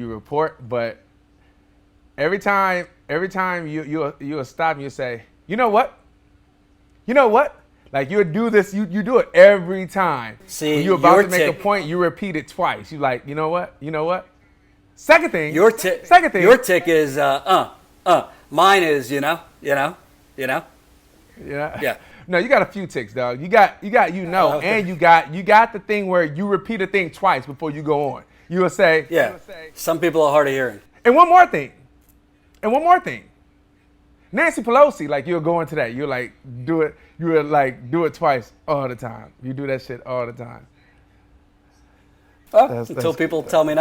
report, but every time you'll stop and you say, you know what? Like you'll do this, you do it every time. See, when you're about to make a point, you repeat it twice. You like, you know what? Second thing. Your tick is mine is Yeah. Yeah. No, you got a few ticks, dog. You got okay. And you got the thing where you repeat a thing twice before you go on. You will say, Some people are hard of hearing. And one more thing. Nancy Pelosi, like you'll go into that. You'll like do it. You will like do it twice all the time. You do that shit all the time. Well, until people tell me not.